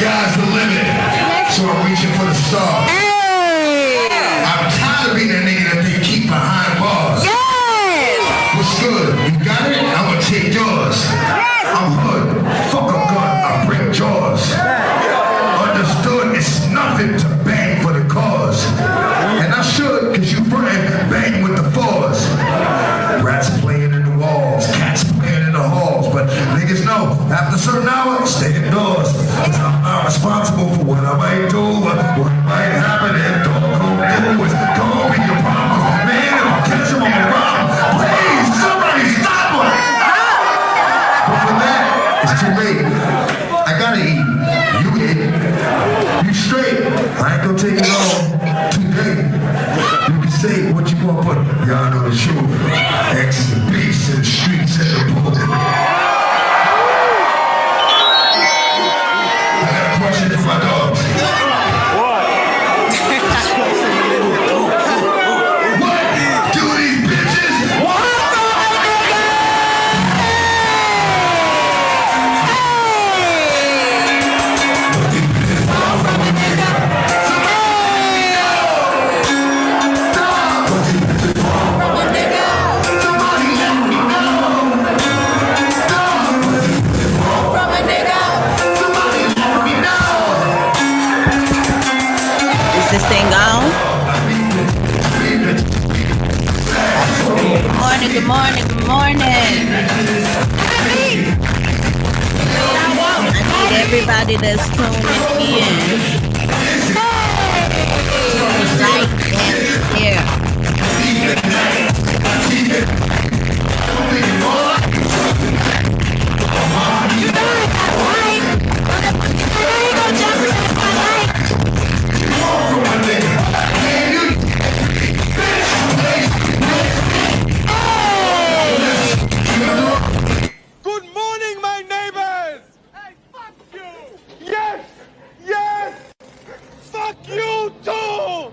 Sky's the limit, so I'm reaching for the stars. I'm tired of being a nigga that they keep behind bars. What's good? You got it? I'ma take yours. I'm hood. Fuck a gun. I bring jaws. Understood? It's nothing to bang for the cause. And I should, cause you frontin' bang with the fours. Rats playing in the walls, cats playing in the halls. But niggas know, after a certain hour, stay indoors. Cause I'm not responsible for what I might do. What might happen if don't go through. It's gonna be your problem. Man, if I catch him, I'm a rob. Please, somebody stop him! But for that, it's too late. I gotta eat. You eat. You straight. I ain't gonna take it long. Today. You can say what you want, but y'all know the truth. X is the beast in the streets and the booth. I got a question for my dogs. What? What do these bitches want? This thing on? Good morning, good morning. I need everybody that's tuning in. Right here. Good morning, my neighbors! Hey, fuck you! Yes! Yes! Fuck you too!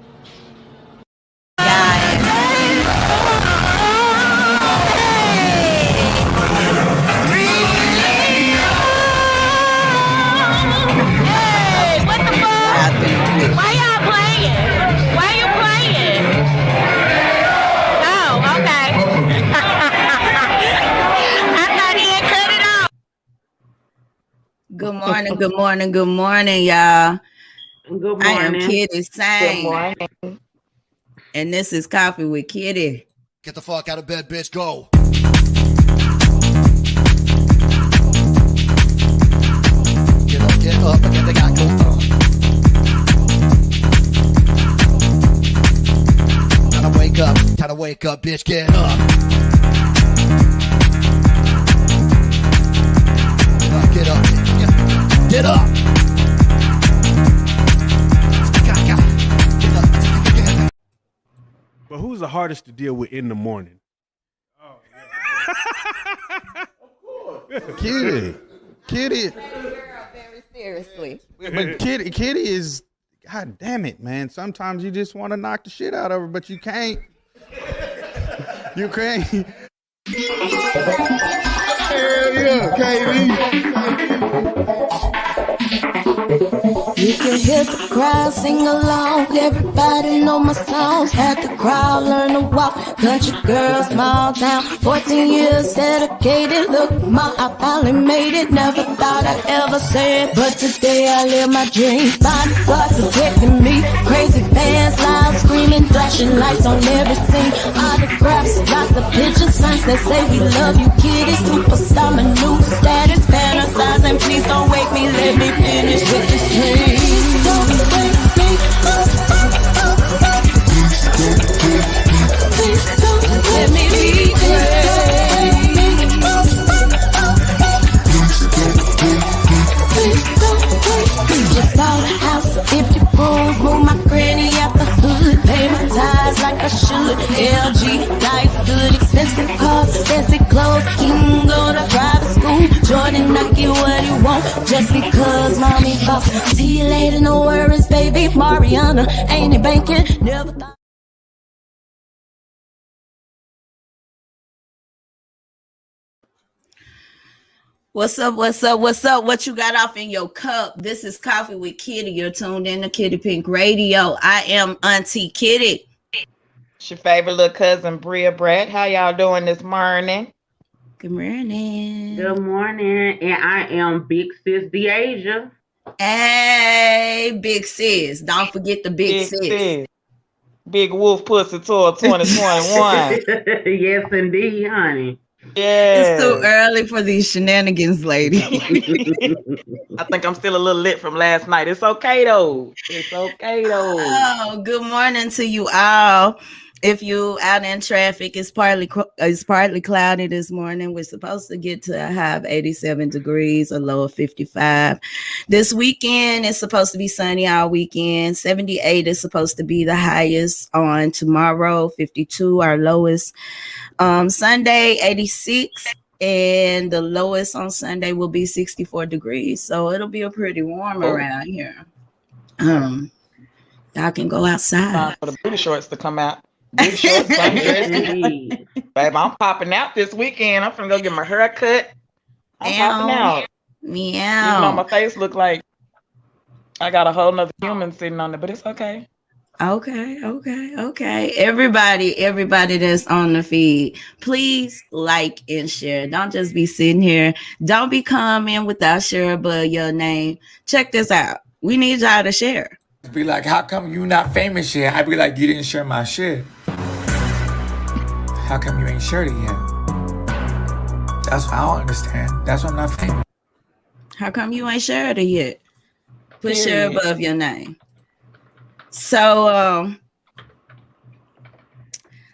Hey, what the fuck? Why y'all playing? Why you playing? Oh, okay. I thought he had cut it off. Good morning, good morning, good morning, y'all. Good morning. I am Kitty Sang. Good morning. And this is Coffee with Kitty. Get the fuck out of bed, bitch. Go. Get up and get the guy go on. Time to wake up, bitch. Get up. Get up. Get up. But who's the hardest to deal with in the morning? Kitty. Very seriously. But Kitty is, God damn it, man. Sometimes you just want to knock the shit out of her, but you can't. You can't. Hell yeah, You can hear the crowd sing along. Everybody know my songs. Had the crowd learn to walk. Country girl, small town. 14 years dedicated. Look, ma, I finally made it. Never thought I'd ever say it, but today I live my dream. Bodyguards protecting me. Crazy fans, loud screaming, flashing lights on every scene. Autographs, lots of pictures, signs that say we love you, kitty. Superstar, my new status, fantasizing. Please don't wake me, let me finish with this dream. Don't wake me up. Please don't let me be great. Please don't wake me. Just bought a house, 50 rooms, move my granny out the hood, pay my tithes like I should. LG, life good, expensive cars, fancy clothes, can go to private school. Jordan, I get what he want, just because mommy's boss. See you later, no worries, baby. Mariana, ain't it banking? Never thought. What's up? What's up? What's up? What you got off in your cup? This is Coffee with Kitty. You're tuned in to Kitty Pink Radio. I am Auntie Kitty. It's your favorite little cousin, Bria Brett. How y'all doing this morning? Good morning. Good morning. And I am Big Sis Deasia. Hey, Big Sis. Don't forget the Big Sis. Big Wolf Pussy Tour 2021. Yes, indeed, honey. Yeah. It's too early for these shenanigans, lady. I think I'm still a little lit from last night. It's okay though. Oh, good morning to you all. If you out in traffic, it's partly cloudy this morning. We're supposed to get to a high of 87 degrees, a low of 55. This weekend is supposed to be sunny all weekend. 78 is supposed to be the highest on tomorrow. 52 our lowest. Sunday 86, and the lowest on Sunday will be 64 degrees. So it'll be a pretty warm around here. Y'all can go outside. For the booty shorts to come out. Booty shorts, sundress. Babe, I'm popping out this weekend. I'm finna go get my hair cut. I'm popping out. Meow. Even though my face look like I got a whole nother human sitting on it, but it's okay. Okay. Everybody that's on the feed, please like and share. Don't just be sitting here. Don't be coming without share above your name. Check this out. We need y'all to share. Be like, how come you not famous yet? I'd be like, you didn't share my shit. How come you ain't shared it yet? That's what I don't understand. That's why I'm not famous. How come you ain't shared it yet? Put share above your name. So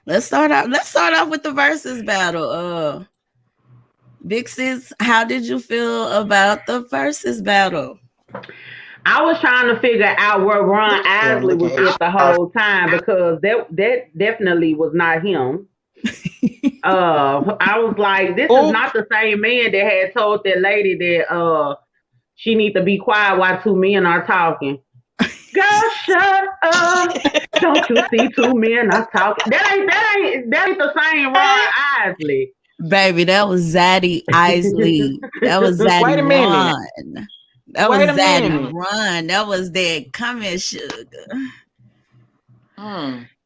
let's start off with the versus battle. Big Sis, how did you feel about the versus battle? I was trying to figure out where Ron Isley was at the whole time, because that definitely was not him. I was like, this is not the same man that had told that lady that she need to be quiet while two men are talking. Girl, shut up! Don't you see two men are talking? That ain't the same Ron Isley. Baby, that was Zaddy Isley. That was Zaddy Wait a minute. Run. That was Zaddy Run. That was that come here, sugar.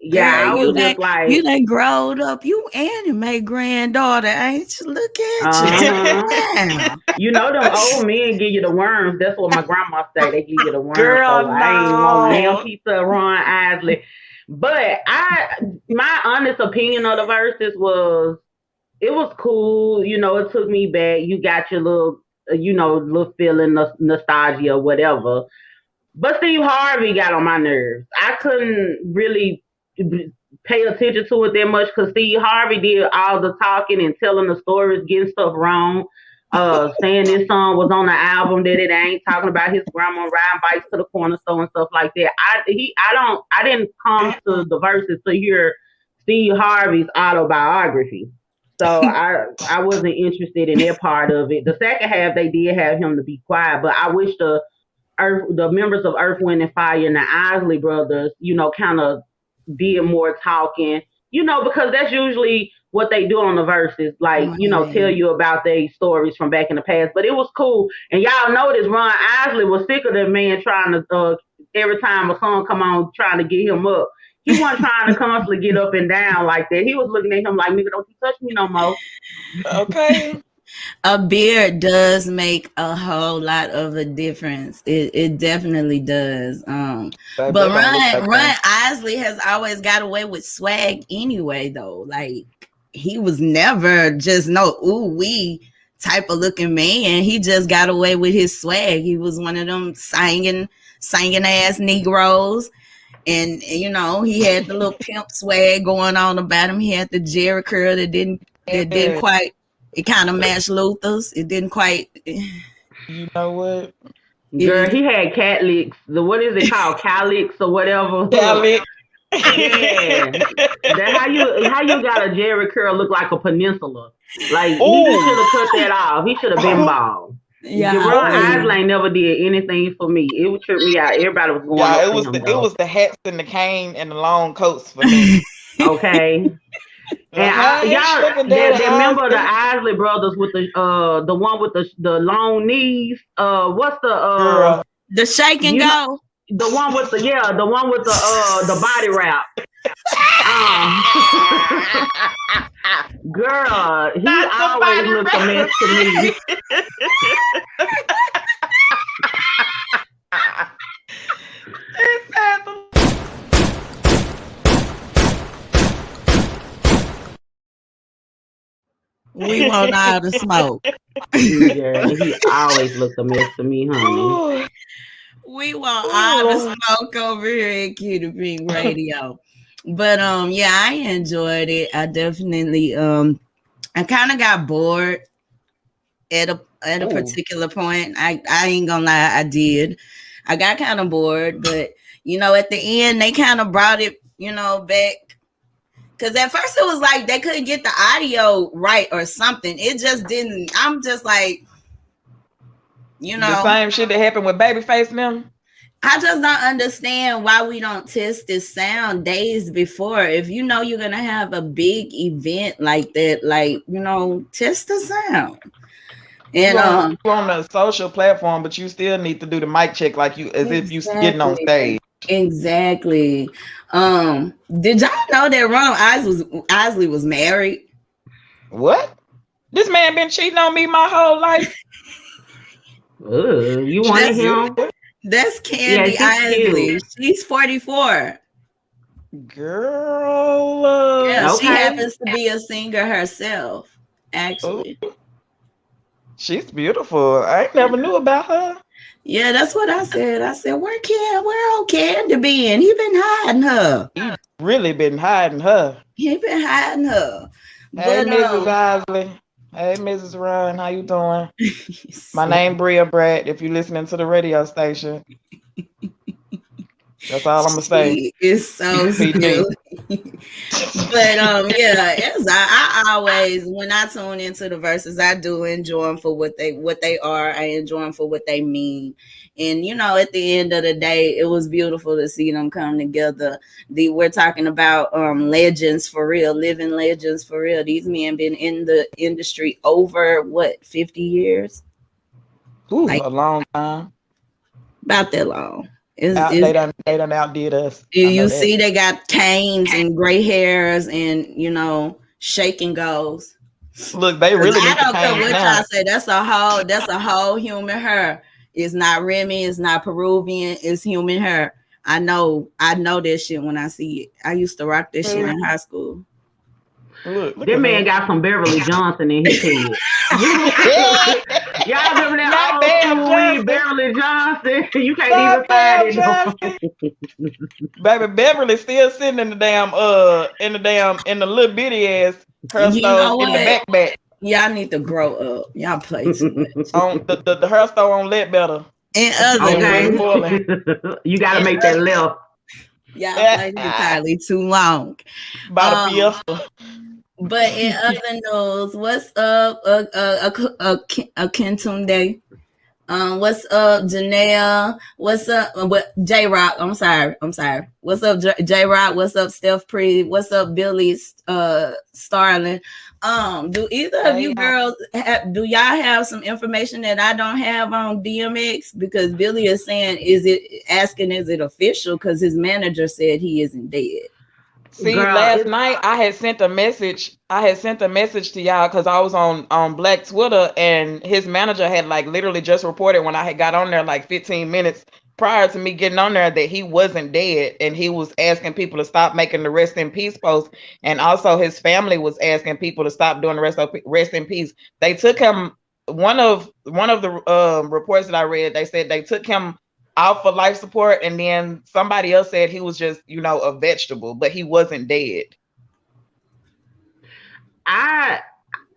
Yeah, girl, I was just like, you done growed up. You anime granddaughter, ain't you? Look at you. You know them old men give you the worms. That's what my grandma say. They give you the worms. Girl, so I ain't want a damn piece of Ron Isley. But my honest opinion of the verses was, it was cool. You know, it took me back. You got your little, little feeling, nostalgia or whatever. But Steve Harvey got on my nerves. I couldn't really pay attention to it that much because Steve Harvey did all the talking and telling the stories, getting stuff wrong, saying this song was on the album that it ain't, talking about his grandma riding bikes to the corner store and stuff like that. I didn't come to the verses to hear Steve Harvey's autobiography. So I wasn't interested in that part of it. The second half, they did have him to be quiet, but I wish the members of Earth, Wind, and Fire and the Isley Brothers, kind of did more talking, because that's usually what they do on the verses, like, tell you about their stories from back in the past. But it was cool. And y'all notice Ron Isley was sick of that man trying to, every time a song come on, trying to get him up. He wasn't trying to constantly get up and down like that. He was looking at him like, nigga, don't you touch me no more. Okay. A beard does make a whole lot of a difference. It definitely does. But Ron Isley has always got away with swag anyway, though. Like, he was never just no ooh-wee type of looking man. He just got away with his swag. He was one of them singing ass Negroes. And, he had the little pimp swag going on about him. He had the Jerry curl that didn't quite. It kind of matched Luther's. It didn't quite. You know what? Girl, he had cat licks. What is it called? Calyx or whatever. Calyx. Yeah. That how you got a Jerry curl look like a peninsula? Like, he should have cut that off. He should have been bald. Yeah, Ron Isley never did anything for me. It would trip me out. Everybody was going. It was the hats and the cane and the long coats for me. Okay. And y'all, they remember the Isley brothers with the one with the long knees. What's the the shake and go? The one with the body wrap. Girl, he always looks a mess to me. We want all the smoke. Yeah, he always looks a mess to me, honey. We want all the smoke over here at Cutie Pink Radio. But yeah, I enjoyed it. I definitely I kind of got bored at a particular point. I ain't gonna lie, I did. I got kind of bored, but at the end they kind of brought it, back. Because at first it was like they couldn't get the audio right or something. It just didn't. I'm just like, the same shit that happened with Babyface and them. I just don't understand why we don't test this sound days before. If you're going to have a big event like that, test the sound. And you're on a social platform, but you still need to do the mic check if you getting on stage. Exactly. Did y'all know that Ron Isley was married? What? This man been cheating on me my whole life. You wanted him? That's Candy Isley. She's 44. Girl. Yeah, okay. She happens to be a singer herself, actually. Ooh. She's beautiful. I never knew about her. Yeah, that's what I said. I said, where old Candy been? He been hiding her. He really been hiding her. He been hiding her. Hey, Mrs. Isley. Hey, Mrs. Ron. How you doing? My name Bria Brad. If you're listening to the radio station. That's all I'm gonna say. It's so silly. But yeah, I always, when I tune into the verses, I do enjoy them for what they are. I enjoy them for what they mean. And at the end of the day, it was beautiful to see them come together. We're talking about legends for real, living legends for real. These men been in the industry over 50 years? Ooh, a long time. About that long. They done outdid us. You see, they got canes and gray hairs and shake and goes. Look, they really. I don't care what y'all say. That's a whole human hair. It's not Remy. It's not Peruvian. It's human hair. I know that shit when I see it. I used to rock this shit in high school. Look that man got some Beverly Johnson in his head. Y'all remember that old school Beverly Johnson? You can't even find it. Baby, Beverly still sitting in the little bitty ass hair store in the back. Y'all need to grow up. Y'all play too much. On the hair store on Let Better. And other you gotta make that left. Y'all played entirely too long. By the fiesta. But in other news, what's up, Kentunde? What's up, Janelle? What's up, J Rock? I'm sorry. What's up, J Rock? What's up, Steph Pre? What's up, Billy Starling? Do either of you girls do y'all have some information that I don't have on DMX? Because Billy is saying, is it official? Because his manager said he isn't dead. See, last night I had sent a message to y'all because I was on Black Twitter, and his manager had literally just reported when I had got on there 15 minutes prior to me getting on there that he wasn't dead, and he was asking people to stop making the rest in peace post, and also his family was asking people to stop doing the rest in peace. They took him. One of the reports that I read, they said they took him out for life support, and then somebody else said he was just a vegetable, but he wasn't dead. I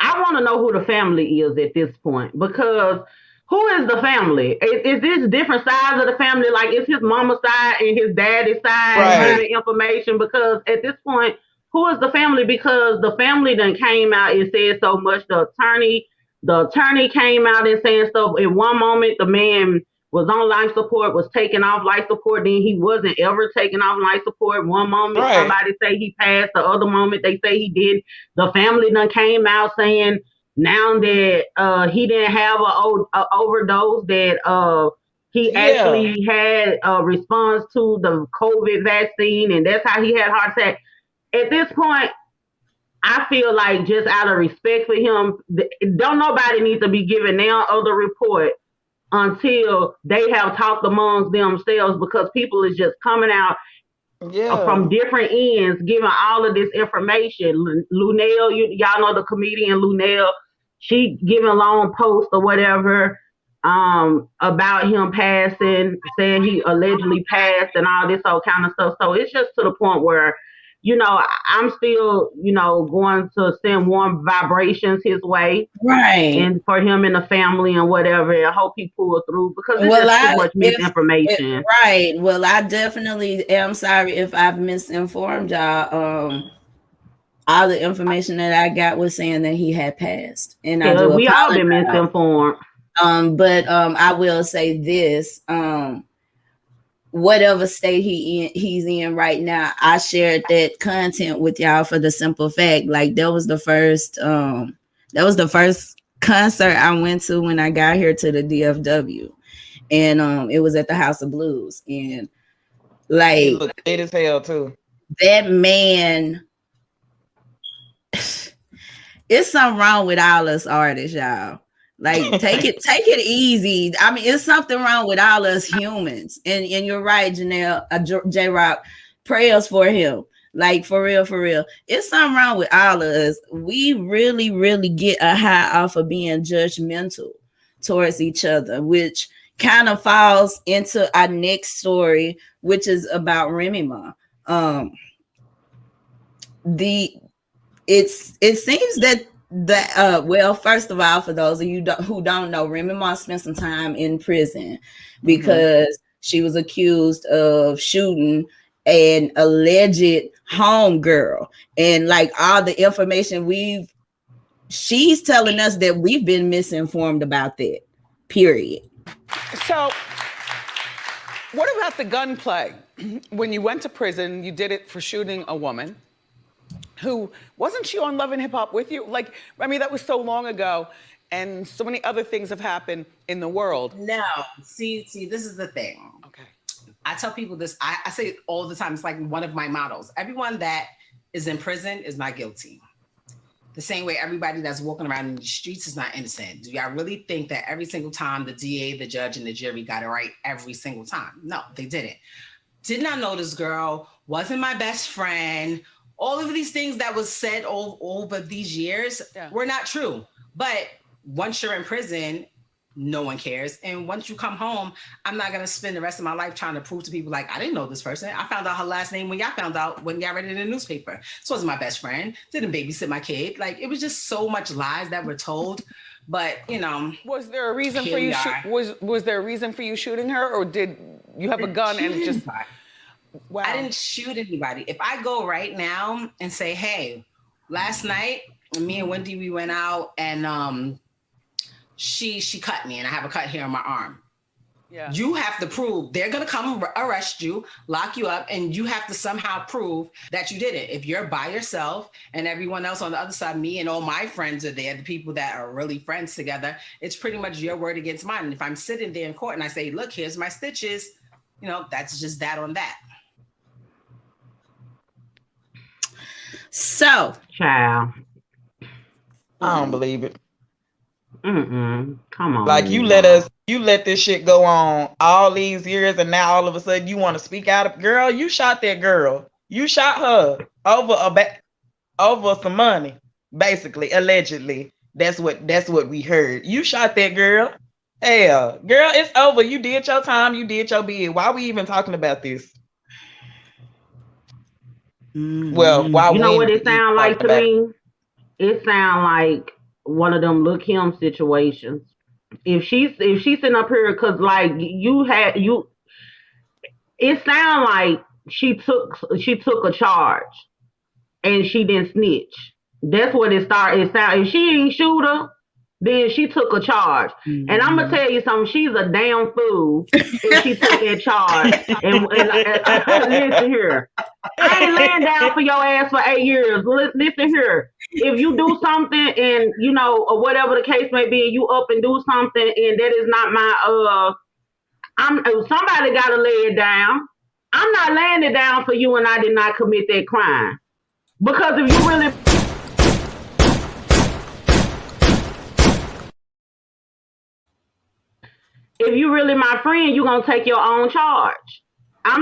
want to know who the family is at this point, because who is the family? Is this different sides of the family? Is his mama's side and his daddy's side right? Information? Because at this point, who is the family? Because the family then came out and said so much. The attorney came out and saying stuff. In one moment, the man was on life support, was taken off life support, then he wasn't ever taken off life support. One moment somebody say he passed, the other moment they say he did. The family done came out saying now that he didn't have a overdose, that he actually had a response to the COVID vaccine, and that's how he had heart attack. At this point, I feel like just out of respect for him, don't nobody need to be giving their other report until they have talked amongst themselves, because people is just coming out from different ends giving all of this information. Lunel, y'all know the comedian Lunel, she giving long posts or whatever about him passing, saying he allegedly passed and all this whole kind of stuff. So it's just to the point where, I'm still, going to send warm vibrations his way. Right. And for him and the family and whatever. I hope he pulls through, because there's just too much misinformation. Right. Well, I definitely am sorry if I've misinformed y'all. All the information that I got was saying that he had passed. And we all been misinformed. But I will say this. Whatever state he's in right now, I shared that content with y'all for the simple fact, like that was the first concert I went to when I got here to the DFW, and it was at the House of Blues, and like he looked dead as hell too. That man, it's something wrong with all us artists, y'all. Like, take it easy. I mean, it's something wrong with all us humans. And you're right, Janelle, J-Rock, prayers for him. Like, for real. It's something wrong with all of us. We really, really get a high off of being judgmental towards each other, which kind of falls into our next story, which is about Remy Ma. It seems that well, first of all, for those of you who don't know, Remy Ma spent some time in prison because she was accused of shooting an alleged homegirl, and like all the information she's telling us that we've been misinformed about that. Period. So, what about the gunplay? When you went to prison, you did it for shooting a woman. Who wasn't she on Love and Hip Hop with you? Like, I mean, that was so long ago, and so many other things have happened in the world. No, see, this is the thing. Okay, I tell people this. I say it all the time. It's like one of my mottos. Everyone that is in prison is not guilty. The same way everybody that's walking around in the streets is not innocent. Do y'all really think that every single time the DA, the judge, and the jury got it right every single time? No, they didn't. Did not know this girl, wasn't my best friend. All of these things that was said over these years were not true. But once you're in prison, no one cares. And once you come home, I'm not going to spend the rest of my life trying to prove to people like, I didn't know this person. I found out her last name when y'all found out, when y'all read it in the newspaper. This wasn't my best friend. Didn't babysit my kid. Like, it was just so much lies that were told. But, was there a reason for you? Was there a reason for you shooting her, or did you have a gun and it just... Wow. I didn't shoot anybody. If I go right now and say, hey, last night, me and Wendy, we went out and she cut me and I have a cut here on my arm. Yeah. You have to prove, they're going to come arrest you, lock you up, and you have to somehow prove that you did it. If you're by yourself and everyone else on the other side, me and all my friends are there, the people that are really friends together, it's pretty much your word against mine. And if I'm sitting there in court and I say, look, here's my stitches, that's just that on that. So, child, I don't believe it. Come on. Like, you let this shit go on all these years, and now all of a sudden you want to speak out. Girl, you shot that girl. You shot her over some money, basically, allegedly. That's what we heard. You shot that girl. Hell, girl, it's over. You did your time. You did your bid. Why are we even talking about this? Well, you know what it sounds like to me? It sounds like one of them Look Him situations. If she's sitting up here, cause like it sounds like she took a charge and she didn't snitch. That's what it started. It sound, if she ain't shoot her, then she took a charge. And I'm gonna tell you something, she's a damn fool if she took that charge. And listen here, I ain't laying down for your ass for 8 years. Listen here, if you do something and you know, or whatever the case may be, and you up and do something, and that is not my somebody gotta lay it down. I'm not laying it down for you, and I did not commit that crime. Because if you really my friend, you gonna take your own charge. I've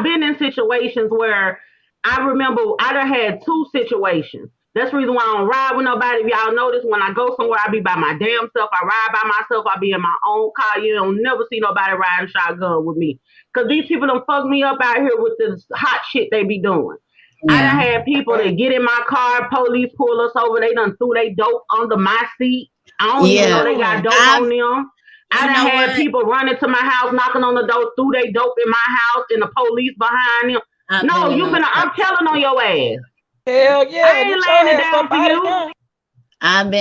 been in situations where I remember I done had 2 situations. That's the reason why I don't ride with nobody. If y'all notice, when I go somewhere, I be by my damn self. I ride by myself. I be in my own car. You don't never see nobody riding shotgun with me. Because these people done fuck me up out here with this hot shit they be doing. Yeah. I done had people that get in my car, police pull us over. They done threw they dope under my seat. I don't even know they got dope on them. I done had people running to my house, knocking on the door, threw they dope in my house, and the police behind them. I'm telling on your ass. Hell yeah! I ain't laying it down for you. I've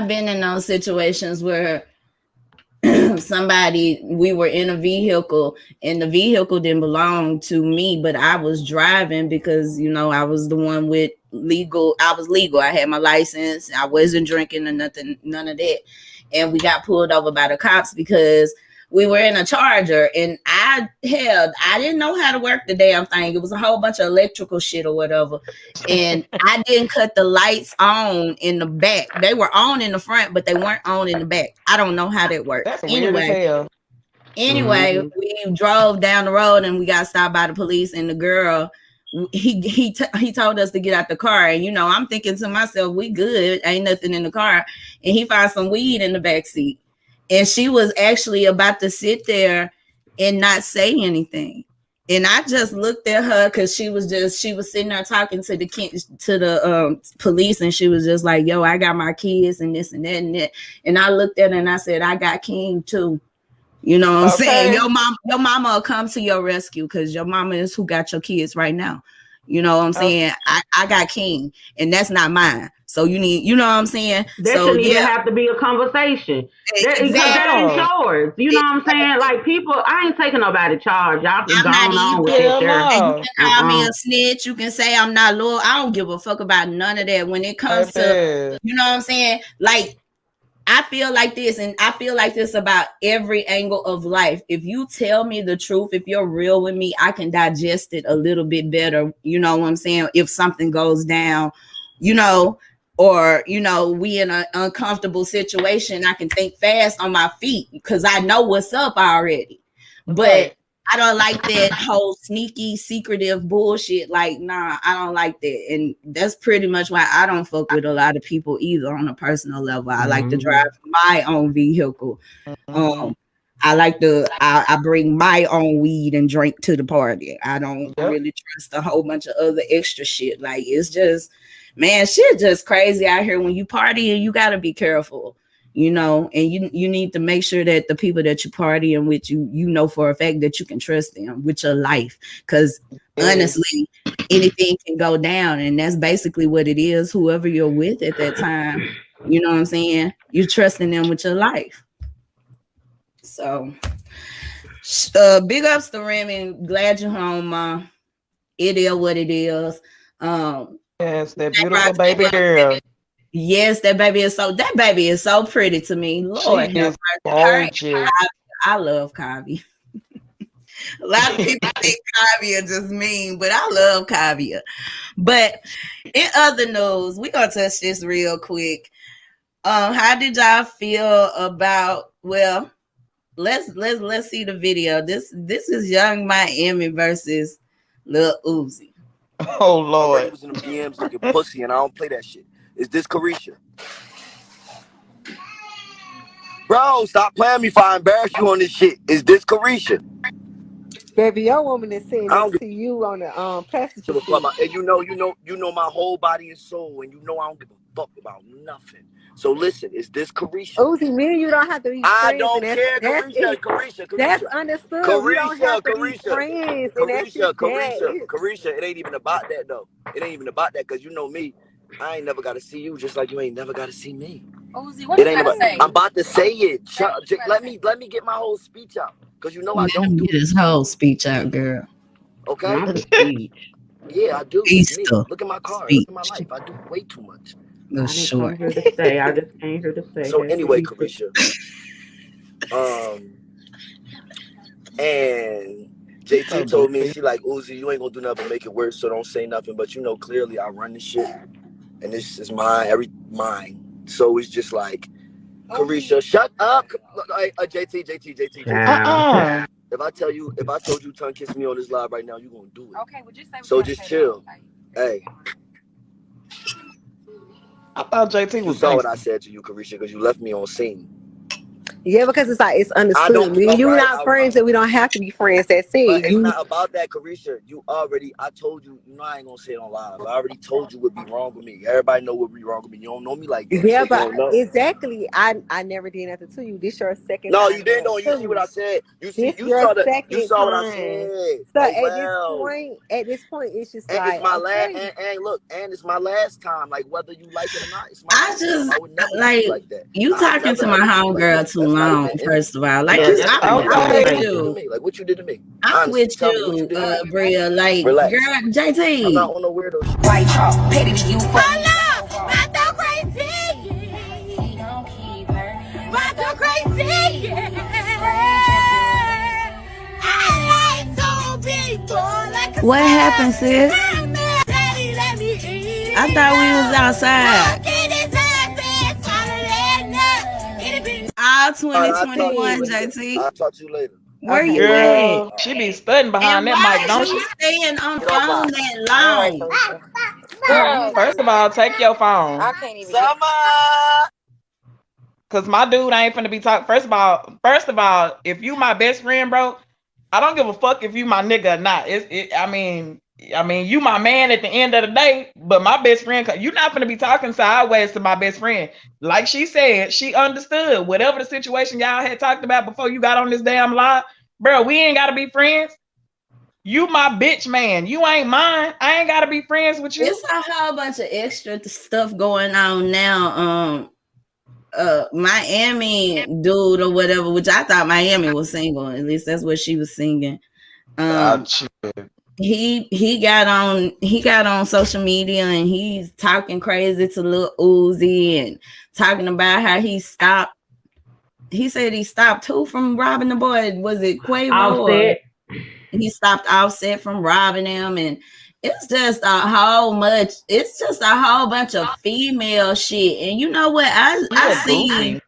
been in those situations where we were in a vehicle and the vehicle didn't belong to me, but I was driving because, you know, I was the one with legal. I was legal. I had my license. I wasn't drinking or nothing, none of that. And we got pulled over by the cops because we were in a Charger, and I didn't know how to work the damn thing. It was a whole bunch of electrical shit or whatever. And I didn't cut the lights on in the back. They were on in the front, but they weren't on in the back. I don't know how that worked. That's weird as hell. Anyway, we drove down the road and we got stopped by the police, and the girl, he told us to get out the car. And, you know, I'm thinking to myself, we good. Ain't nothing in the car. And he found some weed in the back seat. And she was actually about to sit there and not say anything. And I just looked at her because she was sitting there talking to the police, and she was just like, yo, I got my kids and this and that and that. And I looked at her and I said, I got King too. You know what I'm saying? Your mama will come to your rescue because your mama is who got your kids right now. You know what I'm saying? I got King, and that's not mine. So you need, you know what I'm saying? That shouldn't even have to be a conversation. That ain't yours. You know what I'm saying? Like, people, I ain't taking nobody charge. Y'all can go on with it. You can call me a snitch. You can say I'm not loyal. I don't give a fuck about none of that when it comes to, you know what I'm saying? Like, I feel like this, and I feel like this about every angle of life. If you tell me the truth, if you're real with me, I can digest it a little bit better. You know what I'm saying? If something goes down, you know, or, you know, we in an uncomfortable situation, I can think fast on my feet because I know what's up already. But I don't like that whole sneaky, secretive bullshit. Like, nah, I don't like that. And that's pretty much why I don't fuck with a lot of people either on a personal level. I like to drive my own vehicle. I bring my own weed and drink to the party. I don't really trust a whole bunch of other extra shit. Like, it's just, man, shit just crazy out here. When you party, and you got to be careful. You know, and you need to make sure that the people that you partying with, you know for a fact that you can trust them with your life. Because honestly, anything can go down, and that's basically what it is. Whoever you're with at that time, you know what I'm saying? You're trusting them with your life. So, big ups to Remy. Glad you're home, Ma. It is what it is. Yes, that beautiful baby girl. Yes, that baby is so pretty to me. Lord, I love Kavia. A lot of people think Kavia just mean, but I love Kavia. But in other news, we're gonna touch this real quick. How did y'all feel about? Well, let's see the video. This is Young Miami versus Lil Uzi. Oh Lord! I was in the DMs looking pussy, and I don't play that shit. Is this Carisha? Bro, stop playing me if I embarrass you on this shit. Is this Carisha? Baby, your woman is saying this to you on the passenger seat. And you know my whole body and soul, and you know I don't give a fuck about nothing. So listen, is this Carisha? Uzi, me and you don't have to be friends. I don't care, Carisha. That's understood. We don't have to be friends. Carisha, it ain't even about that though. It ain't even about that because you know me. I ain't never got to see you, just like you ain't never got to see me. Uzi, what you gotta say? I'm about to say it. Let me get my whole speech out, cause you know I don't do get his whole speech out, girl. Okay. Not the speech. Yeah, I do. Easter Look at my car. speech. Look at my life. I do way too much. No, sure. I just came here to say. So anyway, Carisha. And JT told me, she like, Uzi, you ain't gonna do nothing but make it worse, so don't say nothing. But you know, clearly I run this shit, and this is mine. So it's just like, Carisha, shut up. JT. If I told you tongue kiss me on this live right now, you gonna do it. Okay, well just say. So just chill. Hey. I thought JT was. You saw what I said to you, Carisha, because you left me on scene. Yeah, because it's like, it's understood. Me and you not friends, and we don't have to be friends. That's it. It's not about that, Carisha. I told you, I ain't gonna say it on live. I already told you what be wrong with me. Everybody know what be wrong with me. You don't know me like that. Yeah, but exactly. I never did nothing to you. This your second No, time. you didn't know. You see what I said. You saw what I said. So at this point, it's just and like, it's my last. And look, and it's my last time. Like whether you like it or not, it's my last time. I would never like that. You talking to my homegirl too long. First of all, like I'm with you. Like what you did to me. I'm with you, Bria. Like, relax. Girl, JT. I'm not on no weirdo shit. White chalk, petty to you. What happened, sis? I thought we was outside. All 2021, JT. I'll talk to you later. Where you at? She be studying behind that mic, don't she? Staying on phone that long. First of all, take your phone. I can't even. Cause my dude ain't finna be talking. First of all, if you my best friend, bro, I don't give a fuck if you my nigga or not. I mean, you my man at the end of the day, but my best friend, you not gonna be talking sideways to my best friend. Like she said, she understood whatever the situation y'all had talked about before you got on this damn live, bro. We ain't gotta be friends. You my bitch, man. You ain't mine. I ain't gotta be friends with you. It's a whole bunch of extra stuff going on now. Miami dude or whatever, which I thought Miami was single. At least that's what she was singing. He got on social media and he's talking crazy to Lil Uzi and talking about how he stopped. He said he stopped who from robbing the boy? Was it Quavo? Offset. He stopped Offset from robbing him, and it's just a whole bunch of female shit. And you know what? I seen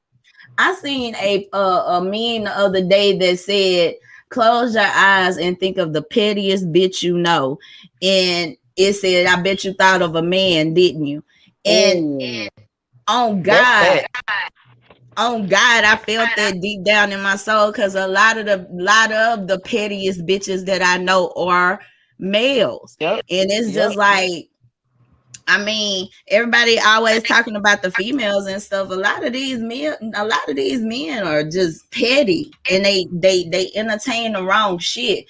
a meme the other day that said, close your eyes and think of the pettiest bitch you know. And it said, I bet you thought of a man, didn't you? And on God, I felt that deep down in my soul, because a lot of the pettiest bitches that I know are males. Yep. And it's just like, I mean, everybody always talking about the females and stuff. A lot of these men are just petty, and they entertain the wrong shit.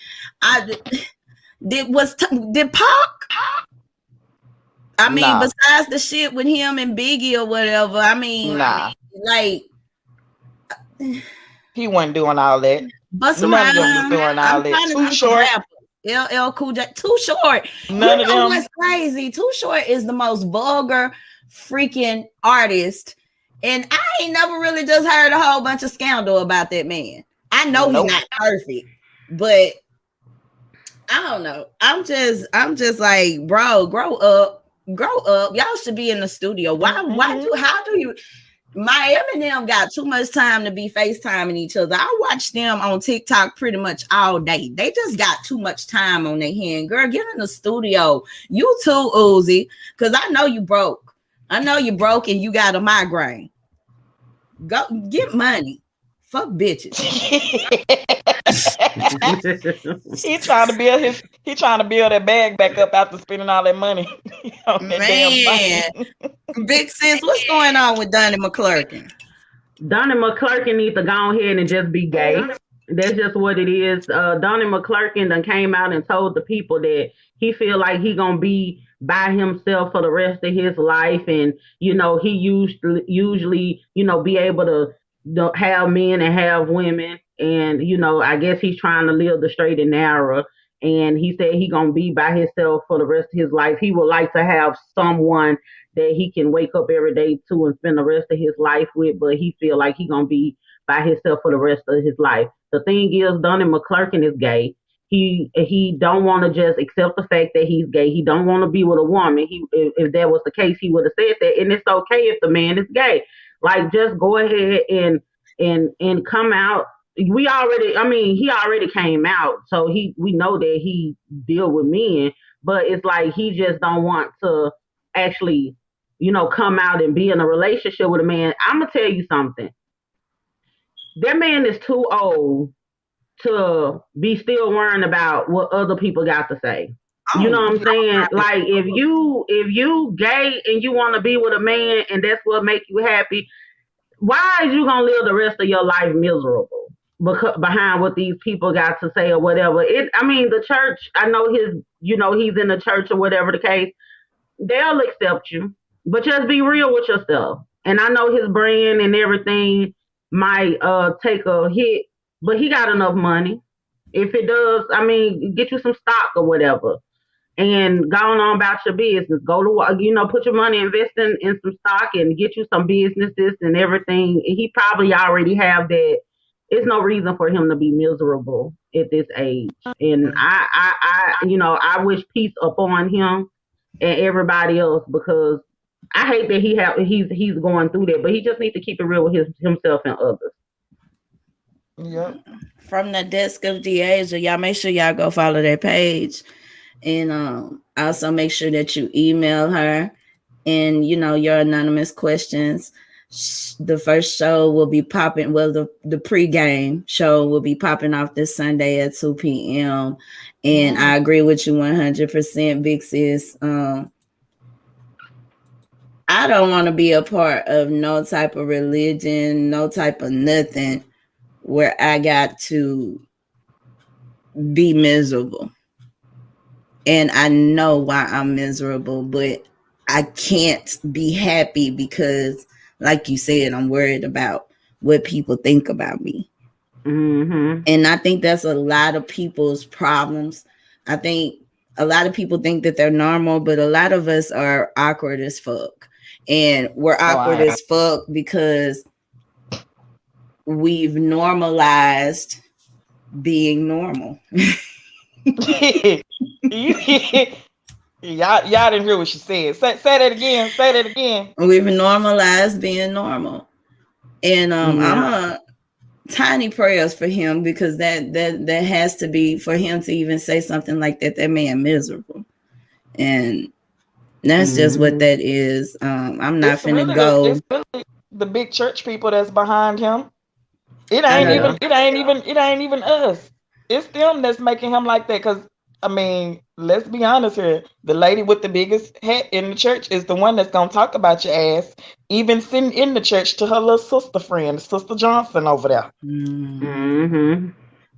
Did Pac? I mean, besides the shit with him and Biggie or whatever, I mean, like, he wasn't doing all that. But none of them was doing all that. Too short. LL Cool J, Too Short. None of them. What's crazy? Too Short is the most vulgar freaking artist, and I ain't never really just heard a whole bunch of scandal about that man. I know he's not perfect, but I don't know. I'm just like, bro, grow up. Y'all should be in the studio. How do you? Miami and them got too much time to be FaceTiming each other. I watch them on TikTok pretty much all day. They just got too much time on their hand. Girl, get in the studio. You too, Uzi, because I know you broke. I know you broke and you got a migraine. Go get money. Fuck bitches. He trying to build that bag back up after spending all that money on that damn thing. Big sis, what's going on with Donnie McClurkin? Donnie McClurkin needs to go ahead and just be gay. That's just what it is. Donnie McClurkin done came out and told the people that he feel like he gonna be by himself for the rest of his life, and he usually be able to have men and have women, and I guess he's trying to live the straight and narrow. And he said he gonna be by himself for the rest of his life. He would like to have someone that he can wake up every day to and spend the rest of his life with, but he feel like he gonna be by himself for the rest of his life. The thing is, Donnie McClurkin is gay. He don't want to just accept the fact that he's gay. He don't want to be with a woman. If that was the case, he would have said that. And it's okay if the man is gay. Like, just go ahead and come out. He already came out, so we know that he deal with men, but it's like he just don't want to actually, come out and be in a relationship with a man. I'm gonna tell you something. That man is too old to be still worrying about what other people got to say. You know what I'm saying? Like, if you gay and you want to be with a man and that's what make you happy, why is you gonna live the rest of your life miserable behind what these people got to say or whatever? The church, I know he's in the church or whatever the case, they'll accept you, but just be real with yourself. And I know his brand and everything might take a hit, but he got enough money. If it does, get you some stock or whatever, and go on about your business. Go to, put your money, invest in some stock and get you some businesses and everything. He probably already have that. It's no reason for him to be miserable at this age. And I wish peace upon him and everybody else, because I hate that he's going through that, but he just needs to keep it real with himself and others. Yep. From the desk of Deasia, y'all make sure y'all go follow that page. And also make sure that you email her and your anonymous questions. The first show will be popping. Well, the pregame show will be popping off this Sunday at 2 p.m. And I agree with you 100%, Big Sis. I don't want to be a part of no type of religion, no type of nothing where I got to be miserable. And I know why I'm miserable, but I can't be happy because, like you said, I'm worried about what people think about me. Mm-hmm. And I think that's a lot of people's problems. I think a lot of people think that they're normal, but a lot of us are awkward as fuck. And we're awkward as fuck because we've normalized being normal. Y'all didn't hear what she said. Say that again. Say that again. We've normalized being normal, and I'm a tiny prayers for him, because that has to be, for him to even say something like that. That man miserable, and that's just what that is. I'm not finna go. It's really the big church people that's behind him. It ain't even us. It's them that's making him like that. Because let's be honest here. The lady with the biggest hat in the church is the one that's gonna talk about your ass, even sitting in the church, to her little sister friend, Sister Johnson over there. Mm-hmm.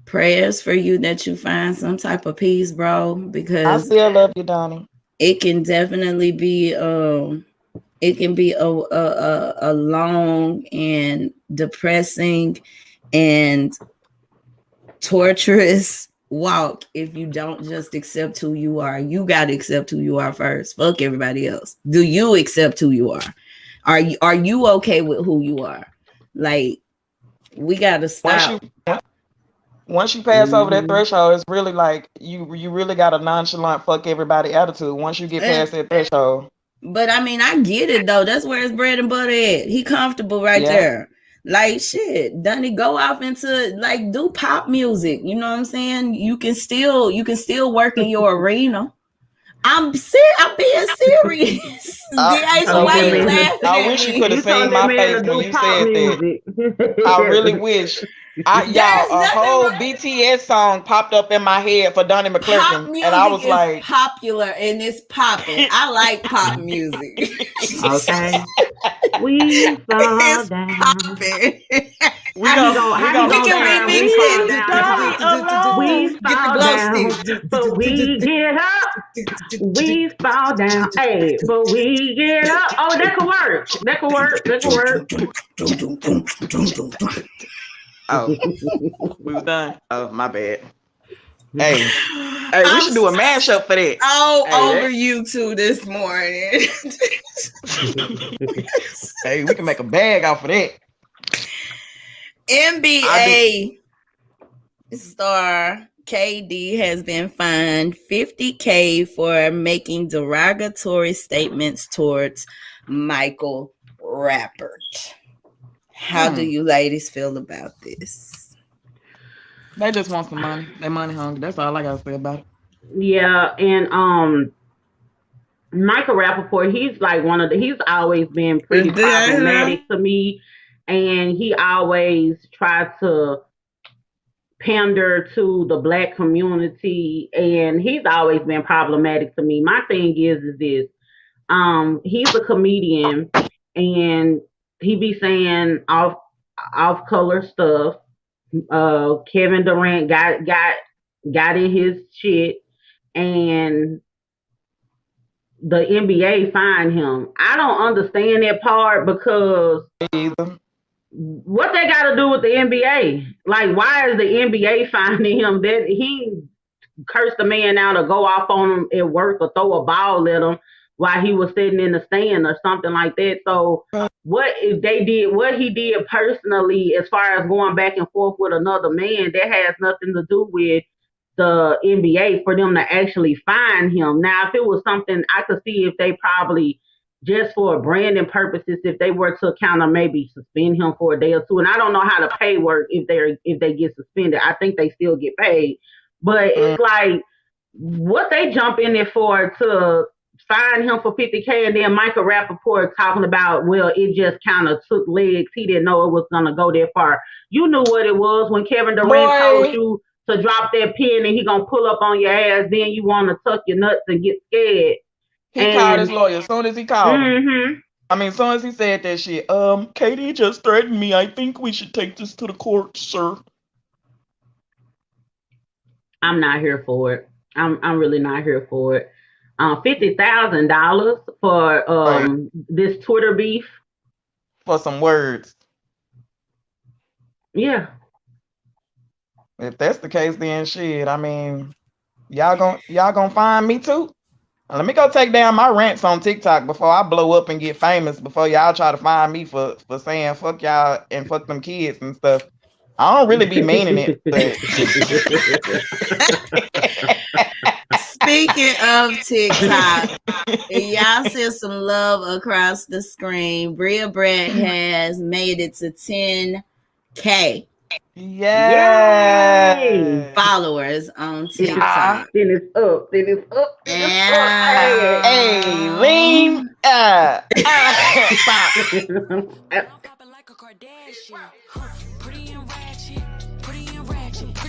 Prayers for you that you find some type of peace, bro. Because I still love you, Donnie. It can definitely be a long and depressing and torturous walk if you don't just accept who you are. You got to accept who you are first. Fuck everybody else. Do you accept who you are? Are you okay with who you are? Like, we got to stop. Once you pass over that threshold, it's really like you really got a nonchalant fuck everybody attitude once you get past that threshold. But I get it though. That's where his bread and butter at. He comfortable right there. Like, shit, Donnie, go off into, like, do pop music. You know what I'm saying? You can still work in your arena. I'm being serious. I wish you could have seen my face when you said that. I really wish. A whole BTS song popped up in my head for Donnie McClurkin, and I was like, popular and it's popping. I like pop music. Okay, we fall down. Popping. We can remix it. We We fall down, but we get up. We fall down, hey, but we get up. Oh, that could work. That could work. That could work. Oh, we was done. Oh, my bad. Hey, we should do a mashup for that. Over YouTube this morning. Hey, we can make a bag off of that. NBA star KD has been fined $50,000 for making derogatory statements towards Michael Rapport. How do you ladies feel about this? They just want some money. They money hungry. That's all I gotta say about it. Yeah, and Michael Rapport, he's like he's always been pretty problematic to me, and he always tried to pander to the Black community, and he's always been problematic to me. My thing is this: he's a comedian, and he be saying off color stuff. Kevin Durant got in his shit, and the NBA fined him. I don't understand that part because what they got to do with the NBA? Like, why is the NBA finding him? That he cursed a man out or go off on him at work or throw a ball at him while he was sitting in the stand or something like that. So what he did personally, as far as going back and forth with another man, that has nothing to do with the NBA for them to actually fine him. Now, if it was something, I could see if they probably just for branding purposes, if they were to kind of maybe suspend him for a day or two. And I don't know how the pay work if they get suspended. I think they still get paid, but it's like what they jump in there for to fine him for $50,000, and then Michael Rapport talking about, well, it just kind of took legs. He didn't know it was gonna go that far. You knew what it was when Kevin Durant told you to drop that pin and he gonna pull up on your ass. Then you want to tuck your nuts and get scared. He called his lawyer as soon as he called him. I mean, as soon as he said that shit, Katie just threatened me. I think we should take this to the court, sir. I'm not here for it. I'm really not here for it. $50,000 for this Twitter beef for some words. Yeah. If that's the case, then shit. I mean, y'all gonna find me too. Let me go take down my rants on TikTok before I blow up and get famous. Before y'all try to find me for saying fuck y'all and fuck them kids and stuff. I don't really be meaning it. But... Speaking of TikTok, y'all see some love across the screen. Bria Brett has made it to 10K. Yay! Followers on TikTok. Then it's up. Hey, lean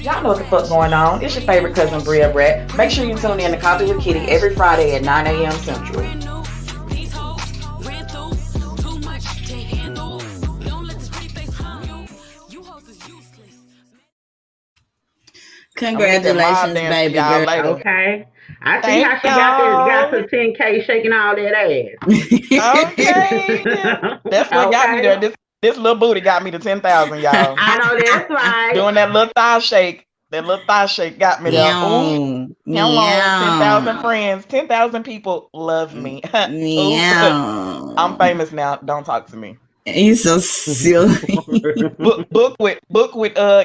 Y'all know what the fuck going on. It's your favorite cousin, Bria Brett. Make sure you tune in to Coffee with Kitty every Friday at 9 a.m. Central. Congratulations, baby girl. Later. Okay. I see how she got to 10K shaking all that ass. Okay. That's what got me there. This little booty got me to 10,000, y'all. I know that's right. Doing that little thigh shake. That little thigh shake got me there. Ooh, 10,000 friends. 10,000 people love me. I'm famous now. Don't talk to me. You so silly. book with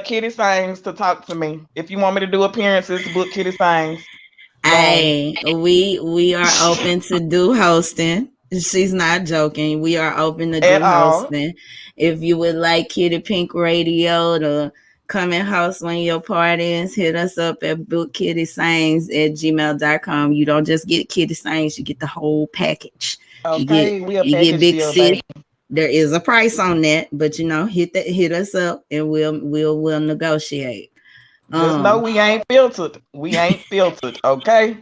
Kitty Sings to talk to me. If you want me to do appearances, book Kitty Sings. Hey, we are open to do hosting. She's not joking. We are open to do hosting. If you would like Kitty Pink Radio to come and host one of your parties, hit us up at bookkittysings@gmail.com. You don't just get Kitty Sings, you get the whole package. Okay, you get big city. There is a price on that, but hit us up and we'll negotiate. Just know we ain't filtered. Okay.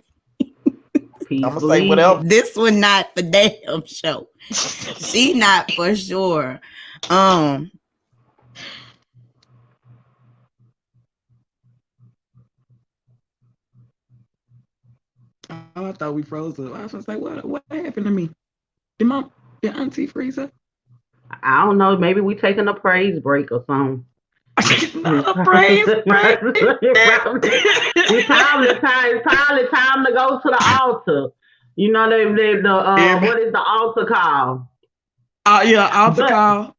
I'm gonna say whatever. This one not for damn show. She not for sure. Oh, I thought we froze up. I was just like, what happened to me? Did auntie freeze up? I don't know. Maybe we taking a praise break or something. Not a praise break. It's probably time to go to the altar. You know, what is the altar called? Yeah, altar call.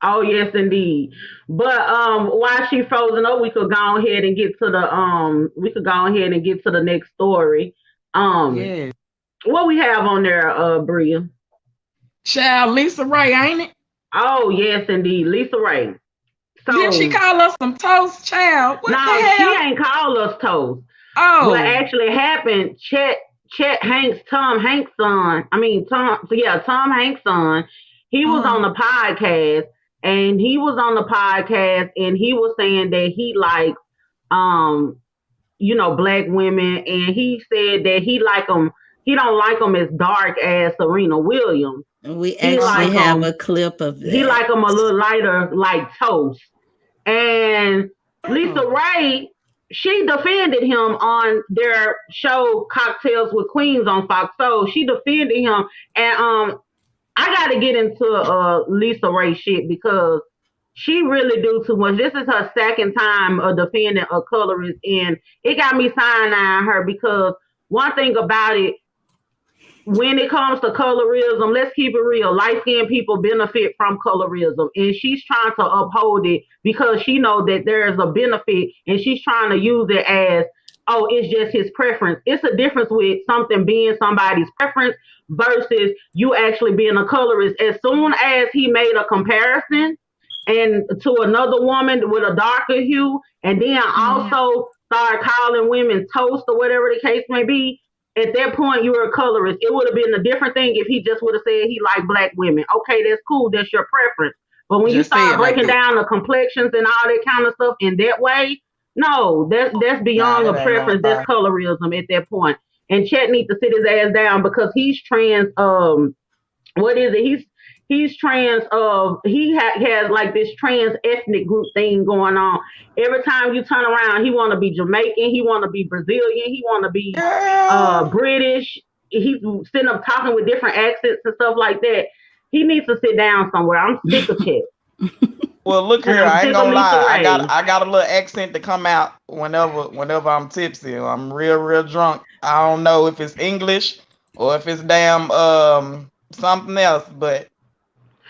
Oh yes, indeed. But while she frozen up, we could go ahead and get to the next story. Yeah. What we have on there, Bria? Child, Lisa Raye, ain't it? Oh yes, indeed, Lisa Raye. So, did she call us some toast, child? What the hell? She ain't called us toast. Oh, what actually happened? Tom Hanks' son. He was on the podcast, and he was saying that he likes, black women, and he said that he don't like them as dark as Serena Williams. We actually have a clip of that. He like them a little lighter, like toast. And Lisa Raye, she defended him on their show Cocktails with Queens on Fox Soul. She defended him, and I got to get into Lisa Raye shit because she really do too much. This is her second time defending a colorist, and it got me side-eyeing her because one thing about it, when it comes to colorism, let's keep it real. Light-skinned people benefit from colorism, and she's trying to uphold it because she knows that there's a benefit, and she's trying to use it as, it's just his preference. It's a difference with something being somebody's preference versus you actually being a colorist. As soon as he made a comparison and to another woman with a darker hue, and then also started calling women toast or whatever the case may be, at that point, you were a colorist. It would have been a different thing if he just would have said he liked black women. Okay, that's cool. That's your preference. But when you start breaking down the complexions and all that kind of stuff in that way, no, that's beyond a preference. That's colorism at that point. And Chet needs to sit his ass down because he's trans. What is it? He's trans. He has like this trans ethnic group thing going on. Every time you turn around, he want to be Jamaican. He want to be Brazilian. He want to be British. He's sitting up talking with different accents and stuff like that. He needs to sit down somewhere. I'm sick of Chet. Well, look here, I ain't gonna lie. I got a little accent to come out whenever I'm tipsy. I'm real drunk. I don't know if it's English or if it's damn something else, but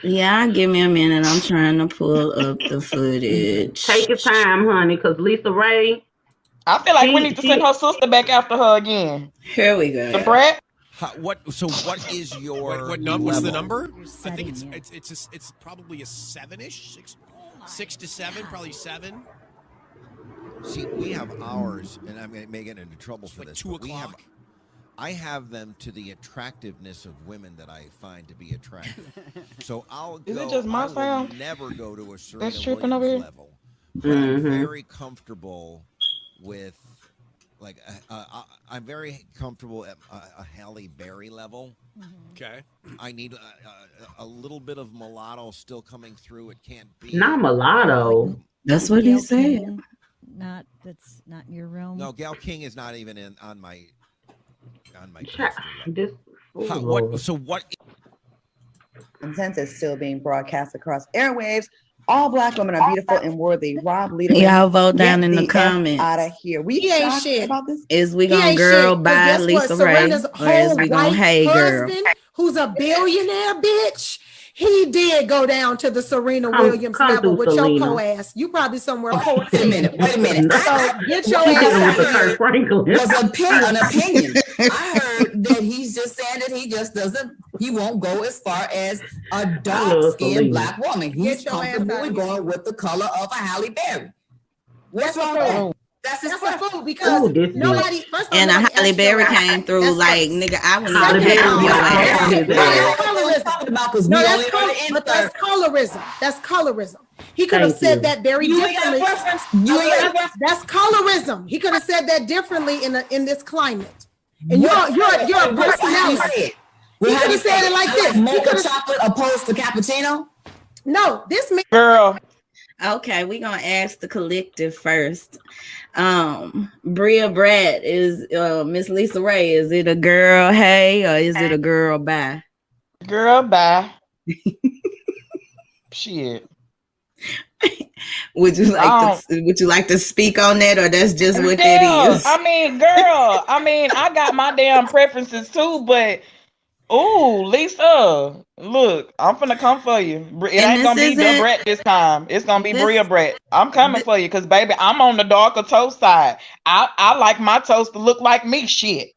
yeah, give me a minute. I'm trying to pull up the footage. Take your time, honey, because Lisa Raye. I feel like we need to send her sister back after her again. Here we go. The brat. What is your what number? What's the number? I think it's probably a 7-ish, 6 to 7, probably 7. See, we have ours, and I may get into trouble for like this. 2 o'clock. I have them to the attractiveness of women that I find to be attractive. So I'll go. Is it just my sound? Never go to a Serena tripping Williams over here. level. But I'm very comfortable with, I'm very comfortable at a Halle Berry level. Okay. I need a little bit of mulatto still coming through. It can't be not mulatto. That's what he said. That's not in your realm. No, Gayle King is not even on my Content is still being broadcast across airwaves. All black women are beautiful and worthy. Rob Leader. Y'all vote down in the comments. Out of here. We ain't shit about this. Is we gonna girl by Lisa Raye, or is we gonna hey girl? Who's a billionaire bitch? He did go down to the Serena Williams level with your po-ass. You probably somewhere. Wait a minute. So get your ass out of here. Was an opinion. I heard that he's just saying that he won't go as far as a dark-skinned black woman. He's comfortable going with the color of a Halle Berry. What's wrong with that? That's his food because nobody. And a Halle Berry came through like nigga. I would not have your ass. That's colorism. That's colorism. He could have said that very differently. That's colorism. He could have said that differently in this climate. And you're a personality. He could have said it like this. Mocha chocolate opposed to cappuccino. No, this man. Girl. Okay, we're gonna ask the collective first. Bria Brad is Miss Lisa Raye. Is it a girl hey or is it a girl bye? Girl bye. Shit. Would you like to speak on that, or that's just what that is? I mean, girl. I mean, I got my damn preferences too, but ooh, Lisa, look, I'm finna come for you. It ain't gonna be the Brett this time. It's gonna be Bria Brett. I'm coming for you, because baby, I'm on the darker toast side. I like my toast to look like me. Shit,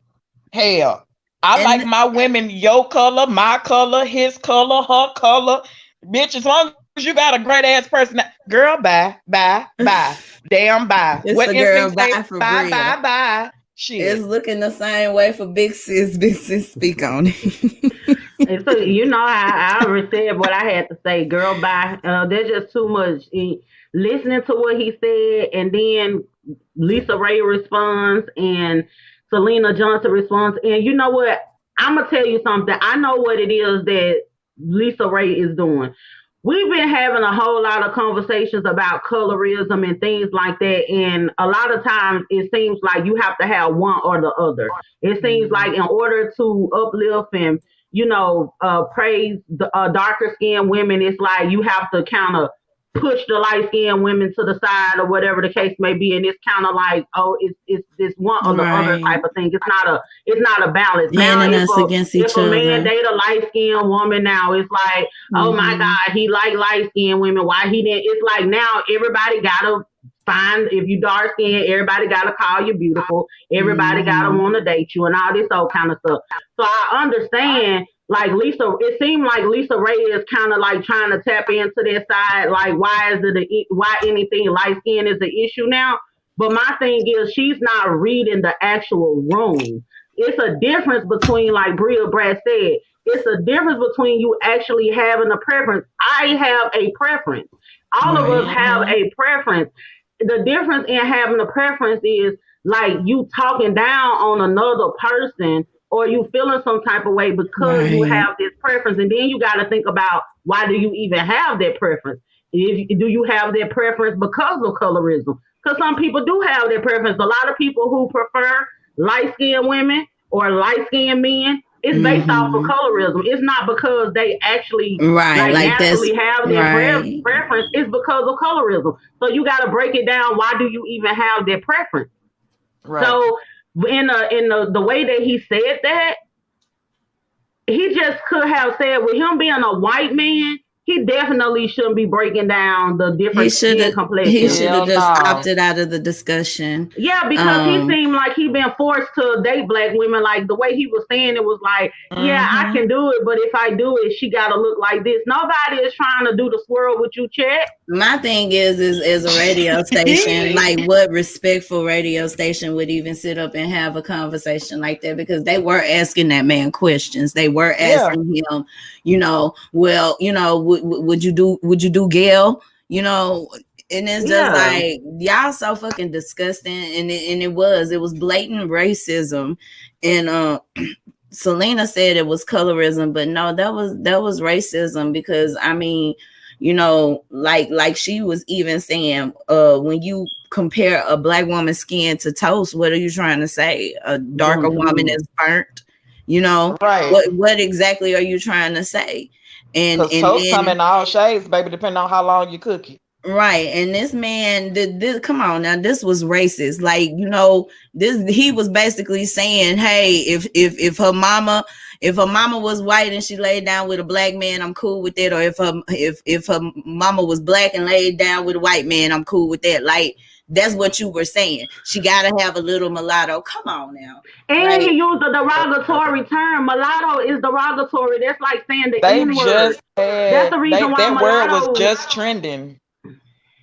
hell, I like my women your color, my color, his color, her color. Bitch, as long as you got a great ass person, girl, bye, damn, bye. It's What a girl instinct bye say? for Bye, Bria. bye. Shit. It's looking the same way for Big Sis. Big Sis, speak on it. And so I already said what I had to say. Girl, bye. There's just too much. Listening to what he said, and then Lisa Raye responds, and Selena Johnson responds, and you know what? I'm gonna tell you something. I know what it is that Lisa Raye is doing. We've been having a whole lot of conversations about colorism and things like that. And a lot of times it seems like you have to have one or the other. It seems like in order to uplift and, praise the darker skinned women, it's like you have to kind of push the light skinned women to the side or whatever the case may be. And it's kind of like, it's this one or the other type of thing. It's not a balance. Now, if a man date a light skinned woman now, it's like, oh my God, he like light skinned women. Why he didn't? It's like now everybody gotta find, if you dark skinned, everybody gotta call you beautiful. Everybody gotta want to date you and all this old kind of stuff. So I understand. Like Lisa, it seemed like Lisa Raye is kind of like trying to tap into their side. Like, why anything light skin is the issue now? But my thing is, she's not reading the actual room. It's a difference between, like Bria Brad said, it's a difference between you actually having a preference. I have a preference. All of us have a preference. The difference in having a preference is like you talking down on another person, or you feeling some type of way because you have this preference. And then you got to think about, why do you even have that preference? Do you have that preference because of colorism? Because some people do have that preference. A lot of people who prefer light-skinned women or light-skinned men, it's based off of colorism. It's not because they actually naturally have their preference. It's because of colorism. So you got to break it down. Why do you even have that preference? Right. So in the way that he said that, he just could have said, with him being a white man, he definitely shouldn't be breaking down the different skin complexions. He should have just opted out of the discussion. Yeah, because he seemed like he been forced to date black women. Like the way he was saying it was like, yeah, I can do it, but if I do it, she got to look like this. Nobody is trying to do the swirl with you, Chet. My thing is a radio station, like what respectful radio station would even sit up and have a conversation like that? Because they were asking that man questions. They were asking him, would you do Gail? And it's just like, y'all so fucking disgusting. And it was blatant racism. And Selena said it was colorism, but no, that was racism, because I mean, like she was even saying, when you compare a black woman's skin to toast, what are you trying to say? A darker woman is burnt, right? What exactly are you trying to say? And toast come in all shades, baby, depending on how long you cook it. Right. And this man did come on now, this was racist. Like, he was basically saying, hey, if her mama was white and she laid down with a black man, I'm cool with that. Or if her mama was black and laid down with a white man, I'm cool with that. Like, that's what you were saying. She gotta have a little mulatto. Come on now. And he used a derogatory term. Mulatto is derogatory. That's like saying the N-word. That's the reason why that word was just trending.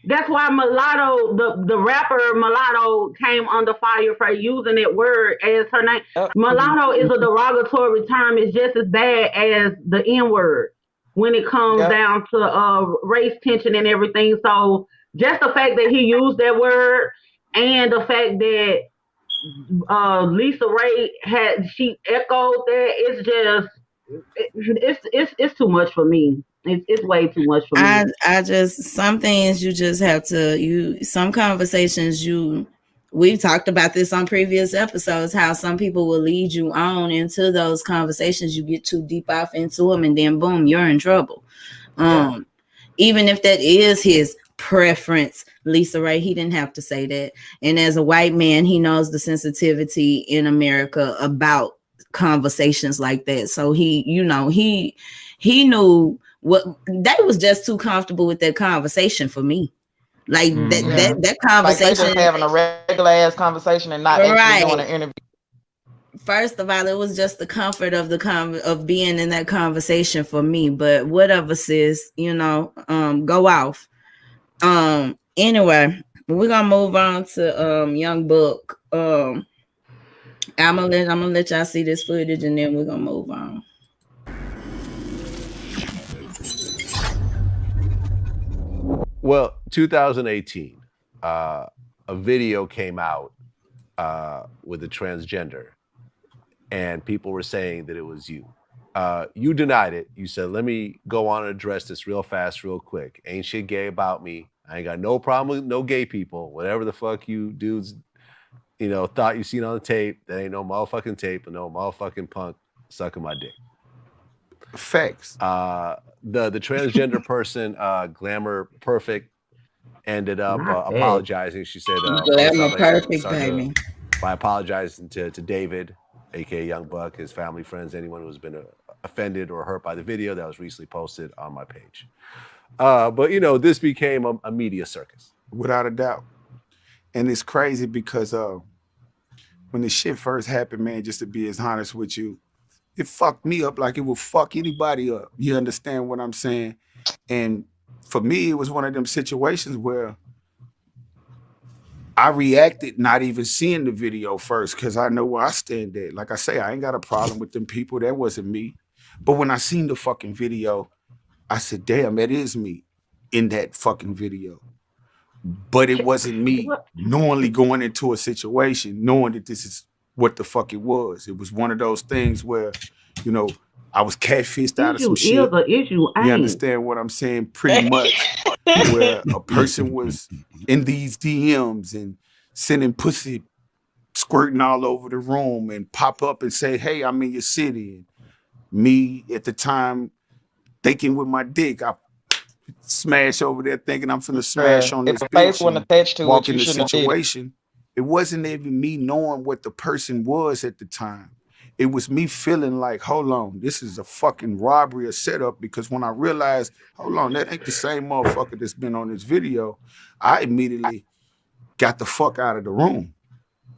That's why mulatto, the rapper Mulatto, came under fire for using that word as her name. Mulatto is a derogatory term. It's just as bad as the N-word when it comes down to race tension and everything. So just the fact that he used that word, and the fact that Lisa Raye she echoed that, it's too much for me. It's way too much for me. I just, some things you just have to, some conversations we've talked about this on previous episodes, how some people will lead you on into those conversations. You get too deep off into them and then boom, you're in trouble. Even if that is his preference, Lisa Raye, he didn't have to say that. And as a white man, he knows the sensitivity in America about conversations like that. So he knew what they was just too comfortable with that conversation for me. Like that conversation, like having a regular ass conversation and not actually doing an interview. First of all, it was just the comfort of of being in that conversation for me. But whatever, sis, go off. Anyway, we're gonna move on to Young Book. I'm gonna let y'all see this footage and then we're gonna move on. Well, 2018, a video came out with a transgender, and people were saying that it was you. You denied it. You said, let me go on and address this real fast, real quick. Ain't shit gay about me. I ain't got no problem with no gay people. Whatever the fuck you dudes, thought you seen on the tape, that ain't no motherfucking tape and no motherfucking punk sucking my dick. Facts. The transgender person, Glamour Perfect, ended up apologizing. She said, Glamour Perfect, baby. By apologizing to David, aka Young Buck, his family, friends, anyone who's been offended or hurt by the video that was recently posted on my page. But this became a media circus. Without a doubt. And it's crazy because when the shit first happened, man, just to be as honest with you, it fucked me up like it would fuck anybody up. You understand what I'm saying? And for me, it was one of them situations where I reacted not even seeing the video first because I know where I stand at. Like I say, I ain't got a problem with them people. That wasn't me. But when I seen the fucking video, I said, damn, that is me in that fucking video. But it wasn't me knowingly going into a situation, knowing that this is what the fuck it was. It was one of those things where, I was catfished out of some shit. You understand what I'm saying? Pretty much where a person was in these DMs and sending pussy squirting all over the room and pop up and say, hey, I'm in your city. And me at the time thinking with my dick, I smash over there thinking I'm finna smash on this bitch and walk in the situation. It wasn't even me knowing what the person was at the time. It was me feeling like, hold on, this is a fucking robbery or setup, because when I realized, hold on, that ain't the same motherfucker that's been on this video, I immediately got the fuck out of the room.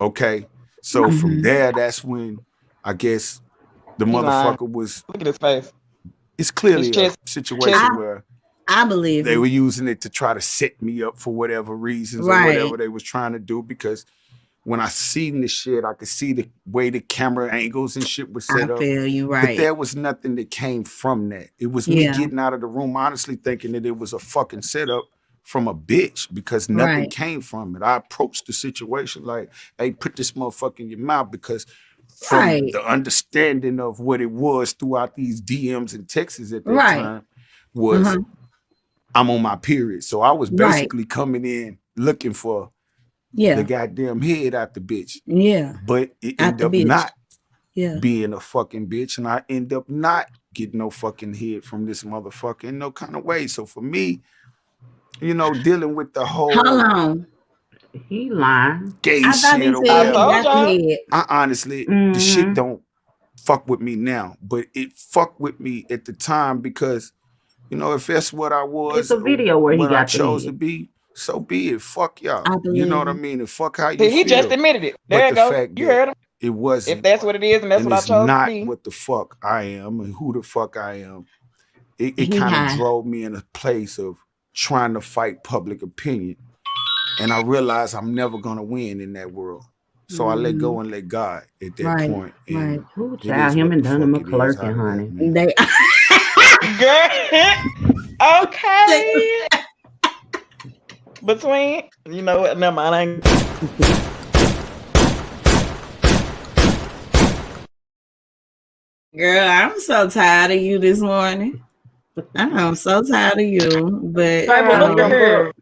Okay? So from there, that's when I guess the motherfucker was... Look at his face. It's clearly a situation where I believe they were using it to try to set me up for whatever reasons or whatever they was trying to do, because when I seen the shit, I could see the way the camera angles and shit was set up. I feel you, right. But there was nothing that came from that. It was me getting out of the room, honestly thinking that it was a fucking setup from a bitch, because nothing came from it. I approached the situation like, hey, put this motherfucker in your mouth, because from the understanding of what it was throughout these DMs and texts at that time was I'm on my period. So I was basically coming in looking for the goddamn head out the bitch. Yeah. But it ended up not being a fucking bitch, and I end up not getting no fucking head from this motherfucker in no kind of way. So for me, dealing with the whole he lying gay shit or whatever, I honestly, the shit don't fuck with me now, but it fucked with me at the time, because if that's what I was, it's a video where he got I chose to be, so be it. Fuck y'all. You know what I mean? And fuck how you he feel. Just admitted it. There you go. You heard him. It wasn't. If that's what it is, and that's what I chose not to be. what the fuck I am and who the fuck I am. It kind of drove me in a place of trying to fight public opinion. And I realized I'm never gonna win in that world. So I let go and let God at that point. And who child him and Donnie McClurkin, honey. They okay. Between, what? Never mind. Girl, I'm so tired of you this morning. I'm so tired of you, but look at her.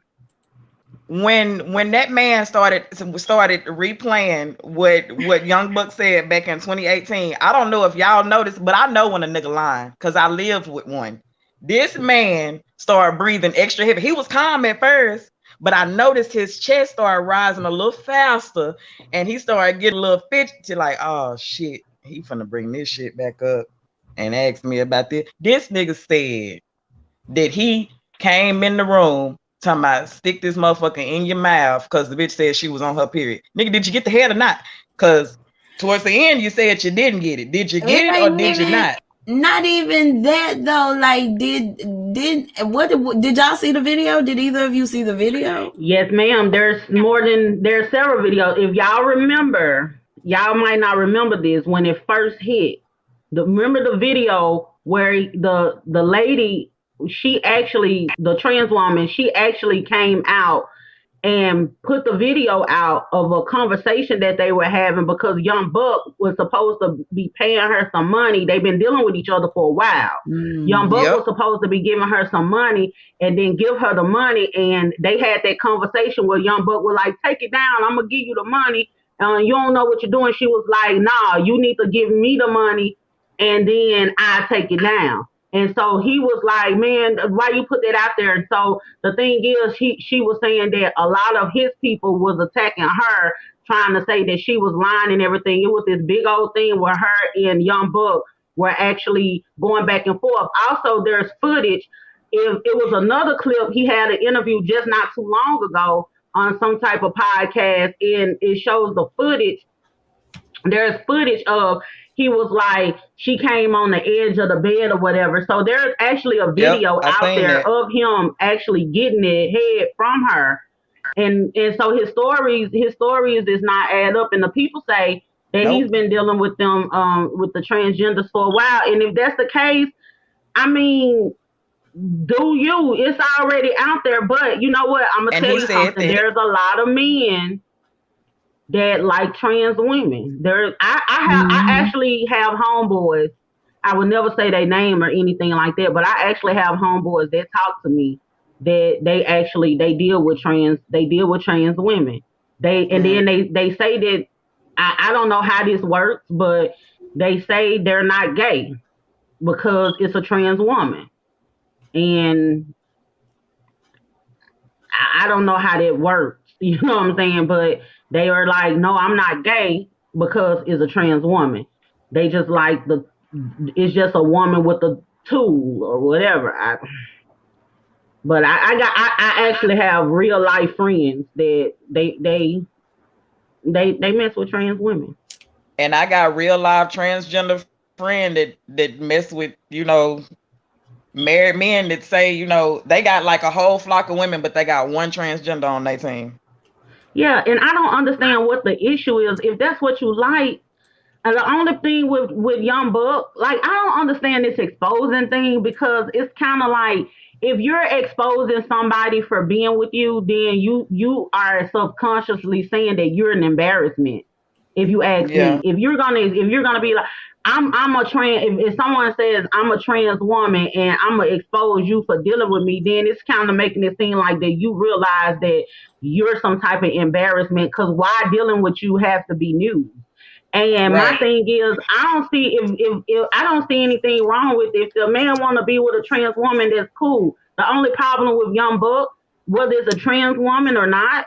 When that man started replaying what Young Buck said back in 2018, I don't know if y'all noticed, but I know when a nigga lying because I lived with one. This man started breathing extra heavy. He was calm at first, but I noticed his chest started rising a little faster, and he started getting a little fidgety, like, oh shit, he finna bring this shit back up and ask me about this. This nigga said that he came in the room talking about stick this motherfucker in your mouth because the bitch said she was on her period. Nigga, did you get the head or not? Because towards the end you said you didn't get it. Did you get it or did you not? Not even that though. Like, did y'all see the video? Did either of you see the video? Yes, ma'am. There's several videos. If y'all remember, y'all might not remember this when it first hit. Remember the video where the lady, the trans woman, she actually came out and put the video out of a conversation that they were having because Young Buck was supposed to be paying her some money. They've been dealing with each other for a while. Young Buck was supposed to be giving her some money and then give her the money. And they had that conversation where Young Buck was like, take it down. I'm going to give you the money. You don't know what you're doing. She was like, nah, you need to give me the money and then I take it down. And so he was like, man, why you put that out there? And so the thing is, she was saying that a lot of his people was attacking her, trying to say that she was lying and everything. It was this big old thing where her and Young Buck were actually going back and forth. Also, there's footage. If it was another clip, he had an interview just not too long ago on some type of podcast, and it shows the footage. There's footage of he was like, she came on the edge of the bed or whatever. So there's actually a video out there of him actually getting it head from her. And so his stories does not add up. And the people say that he's been dealing with them, with the transgenders for a while. And if that's the case, I mean, do you? It's already out there. But you know what? I'm going to tell you something. There's a lot of men that like trans women. I actually have homeboys. I would never say their name or anything like that, but I actually have homeboys that talk to me that they deal with trans women. Then they say that I don't know how this works, but they say they're not gay because it's a trans woman. And I don't know how that works. You know what I'm saying? But they are like, no, I'm not gay because it's a trans woman. They just like it's just a woman with a tool or whatever. But I actually have real life friends that they mess with trans women. And I got real life transgender friend that mess with, married men that say, they got like a whole flock of women, but they got one transgender on their team. Yeah, and I don't understand what the issue is. If that's what you like, and the only thing with Young Buck, like, I don't understand this exposing thing, because it's kind of like, if you're exposing somebody for being with you, then you are subconsciously saying that you're an embarrassment. If you ask me, if you're gonna be like, I'm a trans. If someone says I'm a trans woman and I'm gonna expose you for dealing with me, then it's kind of making it seem like that you realize that you're some type of embarrassment. Because why dealing with you has to be new? And my thing is, I don't see if I don't see anything wrong with it. If the man want to be with a trans woman, that's cool. The only problem with Young Buck, whether it's a trans woman or not,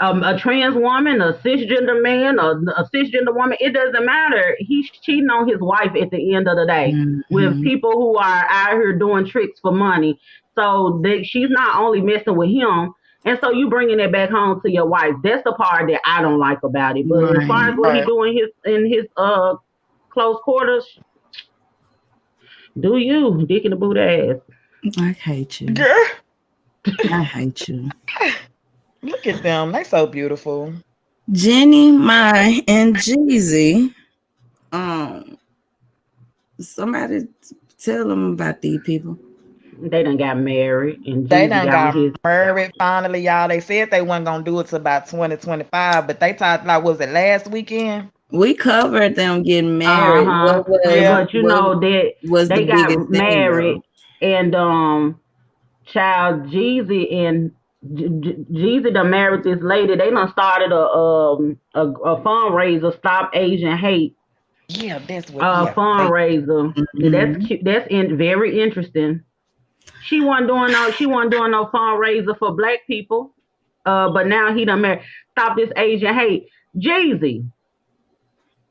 a trans woman, a cisgender man, a cisgender woman, it doesn't matter. He's cheating on his wife at the end of the day with people who are out here doing tricks for money. So she's not only messing with him, and so you bringing it back home to your wife. That's the part that I don't like about it. But as far as what he's doing in his close quarters, do you dick in the boot ass? I hate you, girl. I hate you. Look at them. They so beautiful. Jeannie, Ma, and Jeezy. Somebody tell them about these people. They done got married. And they done got married finally, y'all. They said they weren't going to do it till about 2025, but they talked like, was it last weekend? We covered them getting married. But you know that they got married. and child Jeezy and Jeezy done married this lady. They done started a fundraiser, Stop Asian Hate. Yeah, that's what. Fundraiser. That's cute. That's very interesting. She wasn't doing no fundraiser for black people. But now he done married. Stop this Asian hate. Jeezy,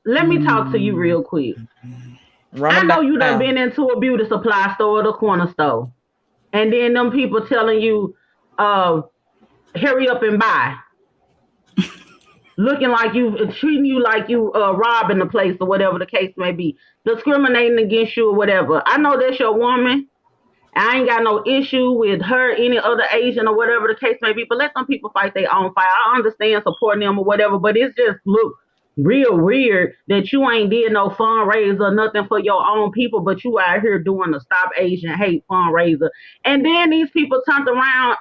let me talk to you real quick. I know you done been into a beauty supply store or the corner store. And then them people telling you, hurry up and buy. Looking like treating you like you robbing the place or whatever the case may be. Discriminating against you or whatever. I know that's your woman. I ain't got no issue with her, any other Asian or whatever the case may be, but let some people fight their own fight. I understand supporting them or whatever, but it's just look real weird that you ain't did no fundraiser or nothing for your own people, but you out here doing a Stop Asian Hate fundraiser. And then these people turned around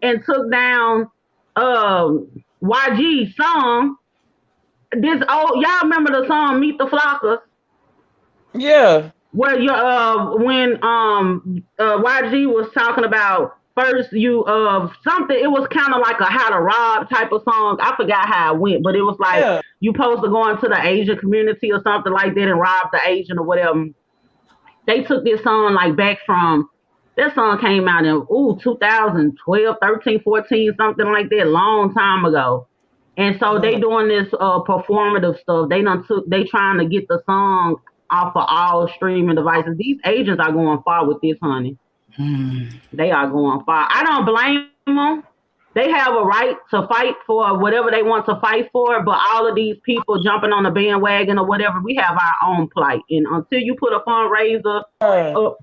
and took down YG's song. Y'all remember the song Meet the Flockers? Yeah. Where when YG was talking about first you something, it was kind of like a how to rob type of song. I forgot how it went, but it was like you supposed to go into the Asian community or something like that and rob the Asian or whatever. They took this song like back from, that song came out in 2012, 13, 14, something like that, long time ago. And so they doing this performative stuff. They trying to get the song off of all streaming devices. These agents are going far with this, honey. They are going far. I don't blame them. They have a right to fight for whatever they want to fight for, but all of these people jumping on the bandwagon or whatever, we have our own plight. And until you put a fundraiser up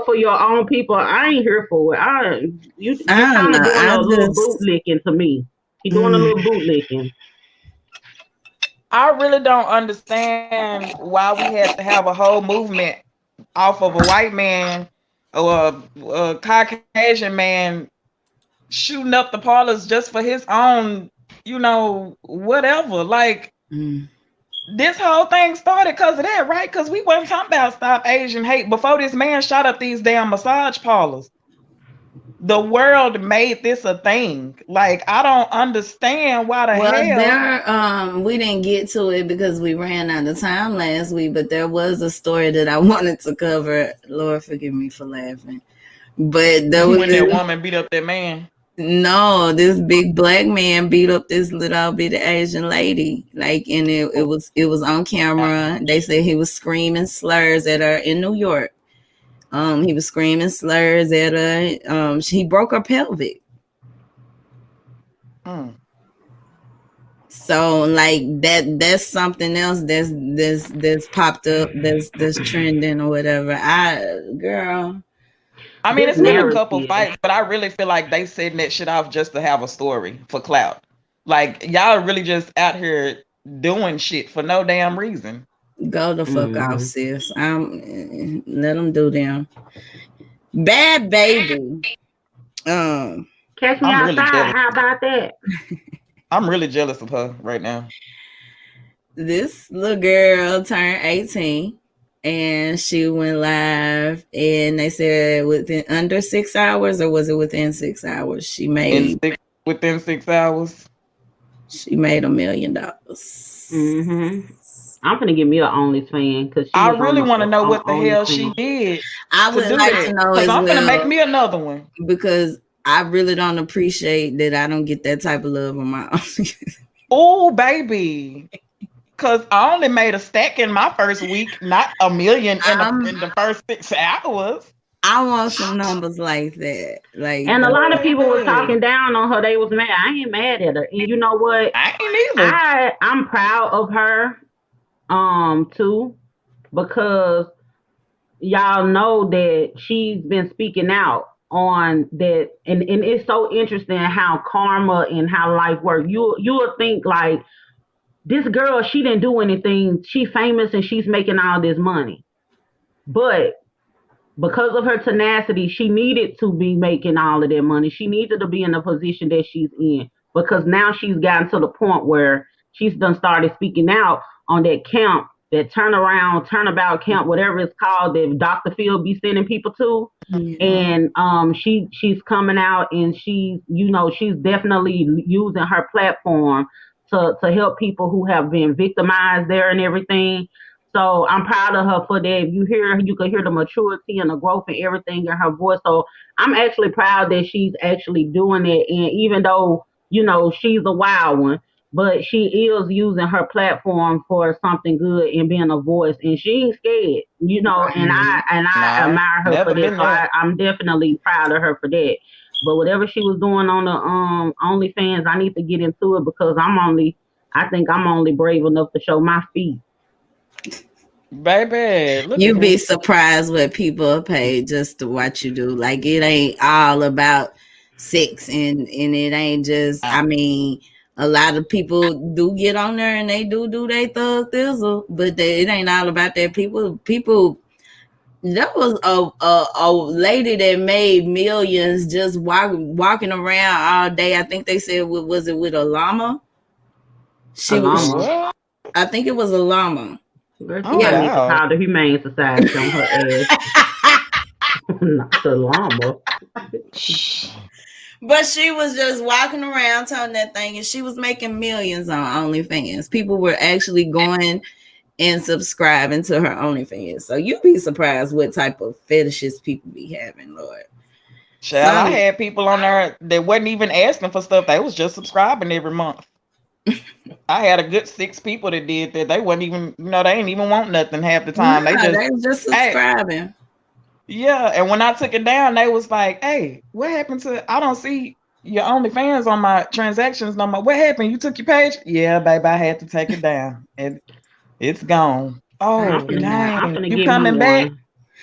for your own people, I ain't here for it. You're kind of doing a little bootlicking to me. You're doing a little bootlicking. I really don't understand why we had to have a whole movement off of a white man or a Caucasian man shooting up the parlors just for his own, whatever. Like, this whole thing started because of that, right? Because we wasn't talking about Stop Asian Hate before this man shot up these damn massage parlors. The world made this a thing. Like, I don't understand why the hell. We didn't get to it because we ran out of time last week, but there was a story that I wanted to cover. Lord, forgive me for laughing. But there was when that woman beat up that man. No, this big black man beat up this little bitty Asian lady. Like, and it was on camera. They said he was screaming slurs at her in New York. He was screaming slurs at her. He broke her pelvic. So like that's something else that's popped up, that's trending or whatever. I mean, it's been a couple fights, but I really feel like they setting that shit off just to have a story for clout. Like, y'all really just out here doing shit for no damn reason. Go the fuck off, sis. Let them do them. Bhad Babie. Catch me outside. How about that? I'm really jealous of her right now. This little girl turned 18 and she went live, and they said within under 6 hours, or was it within 6 hours? She made within 6 hours. She made $1 million. I'm gonna give me an OnlyFans because I really want to know what the hell she did. I would like to know as well. I'm gonna make me another one because I really don't appreciate that I don't get that type of love on my own. Oh, baby. Because I only made a stack in my first week, not $1 million in the first 6 hours. I want some numbers like that. And a lot of people were talking down on her. They was mad. I ain't mad at her. And you know what? I ain't either. I'm proud of her, too, because y'all know that she's been speaking out on that, and it's so interesting how karma and how life works. You would think like, this girl, she didn't do anything. She famous and she's making all this money. But because of her tenacity, she needed to be making all of that money. She needed to be in the position that she's in, because now she's gotten to the point where she's done started speaking out on that camp turnabout camp, whatever it's called, that Dr. Phil be sending people to. And she's coming out, and she's definitely using her platform to help people who have been victimized there and everything. So I'm proud of her for that. You can hear the maturity and the growth and everything in her voice. So I'm actually proud that she's actually doing it. And even though, she's a wild one, but she is using her platform for something good and being a voice, and she ain't scared, and I admire her for that. So I'm definitely proud of her for that. But whatever she was doing on the OnlyFans, I need to get into it, because I think I'm only brave enough to show my feet. Baby, you be surprised what people pay just to watch you do. Like, it ain't all about sex, and it ain't just, I mean, a lot of people do get on there and they do their thug thizzle, but it ain't all about that. People, there was a lady that made millions just walking around all day. I think they said, was it with a llama? I think it was a llama. Called the Humane Society on her ass. Not the llama. But she was just walking around telling that thing, and she was making millions on OnlyFans. People were actually going and subscribing to her OnlyFans. So you'd be surprised what type of fetishes people be having, Lord. Child, I had people on there that wasn't even asking for stuff. They was just subscribing every month. I had a good 6 people that did that. They wasn't even, they ain't even want nothing half the time. They just subscribing. Hey, yeah, and when I took it down, they was like, "Hey, what happened to? I don't see your OnlyFans on my transactions no more. What happened? You took your page? Yeah, baby, I had to take it down, and it's gone. Oh, dang! You coming back?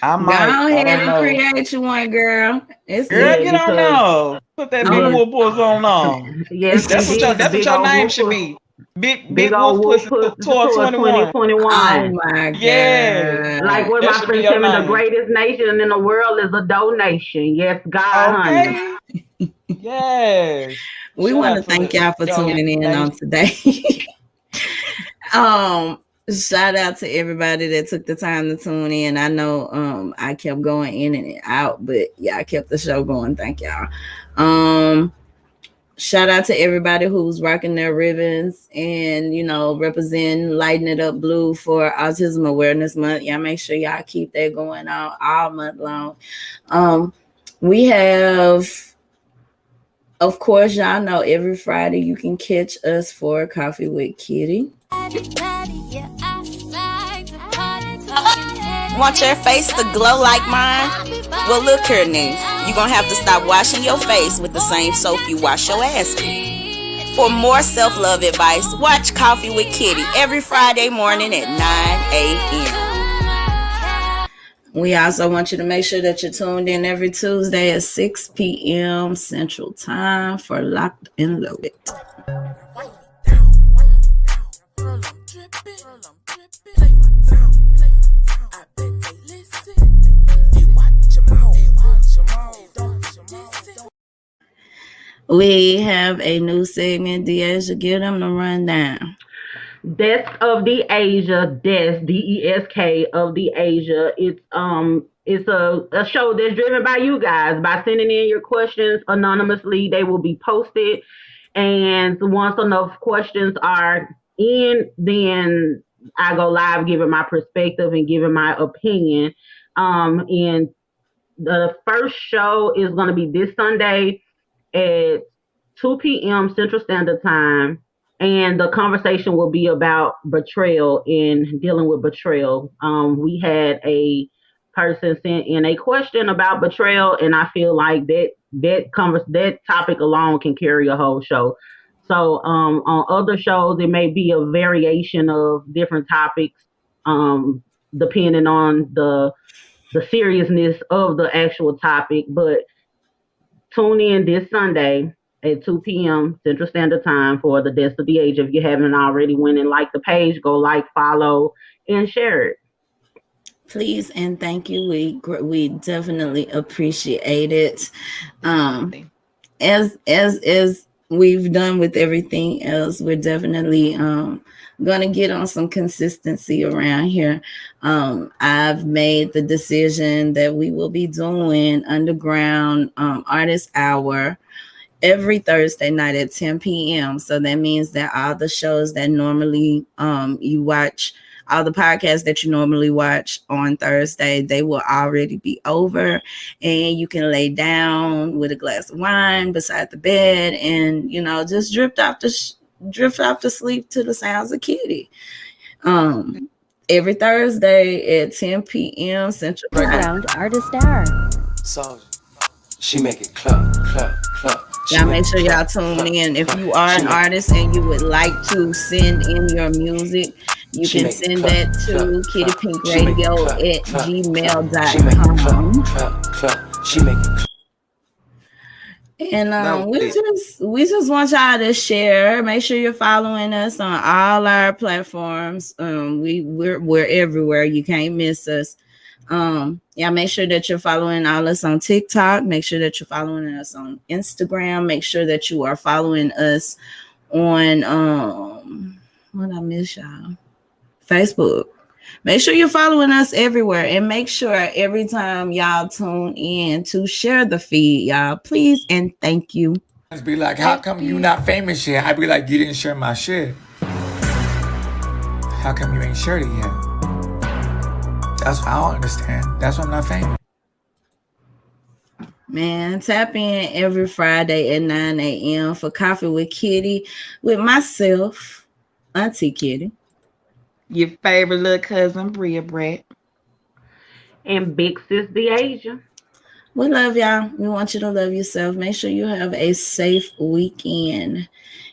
I might. Go ahead and create you one, girl. Girl, get on now. Put that big wolf puss on. Yes, that's what your name should be. Big wolf puss tour 2021. Oh my god! Yeah, like what my friend tell me, the greatest nation in the world is a donation. Yes, God, honey. Yes. We want to thank y'all for tuning in on today. Shout out to everybody that took the time to tune in. I know I kept going in and out, but yeah, I kept the show going. Thank y'all. Shout out to everybody who's rocking their ribbons and, representing Lighten It Up Blue for Autism Awareness Month. Y'all make sure y'all keep that going on all month long. We have, of course, y'all know every Friday you can catch us for Coffee with Kitty. Want your face to glow like mine? Well, look here, now. You're going to have to stop washing your face with the same soap you wash your ass with. For more self-love advice, watch Coffee with Kitty every Friday morning at 9 a.m. We also want you to make sure that you're tuned in every Tuesday at 6 p.m. Central Time for Locked and Loaded. We have a new segment. Deasia, give them the rundown. Desk of the Asia, Desk, DESK of the Asia. It's a show that's driven by you guys. By sending in your questions anonymously, they will be posted. And once enough questions are in, then I go live giving my perspective and giving my opinion. And the first show is going to be this Sunday at 2 p.m. Central Standard Time, and the conversation will be about betrayal and dealing with betrayal. We had a person sent in a question about betrayal, and I feel like that topic alone can carry a whole show. So on other shows, it may be a variation of different topics, depending on the seriousness of the actual topic, but tune in this Sunday at 2 p.m. Central Standard Time for the Desk of the Age. If you haven't already went and liked the page, go like, follow, and share it. Please and thank you. We definitely appreciate it. As we've done with everything else, we're definitely gonna get on some consistency around here. I've made the decision that we will be doing Underground Artist Hour every Thursday night at 10 p.m. So that means that all the shows that normally you watch, all the podcasts that you normally watch on Thursday, they will already be over, and you can lay down with a glass of wine beside the bed and, you know, just drift off to sleep to the sounds of Kitty. Every Thursday at 10 p.m. Central Underground Artist Hour. So she make it clap, clap, clap. Y'all make sure y'all tune in. If you are an artist and you would like to send in your music, you can send that to kittypinkradio@gmail.com. And we just want y'all to share. Make sure you're following us on all our platforms. We're everywhere. You can't miss us. Make sure that you're following all us on TikTok. Make sure that you're following us on Instagram. Make sure that you are following us on Facebook. Make sure you're following us everywhere, and make sure every time y'all tune in to share the feed, y'all, please and thank you. Just be like, how come you not famous yet? I'd be like, you didn't share my shit. How come you ain't shared it yet? That's what I don't understand. That's why I'm not famous. Man, tap in every Friday at 9 a.m. for Coffee with Kitty with myself, Auntie Kitty, your favorite little cousin, Bria Brett, and Big Sis the Asian. We love y'all. We want you to love yourself. Make sure you have a safe weekend.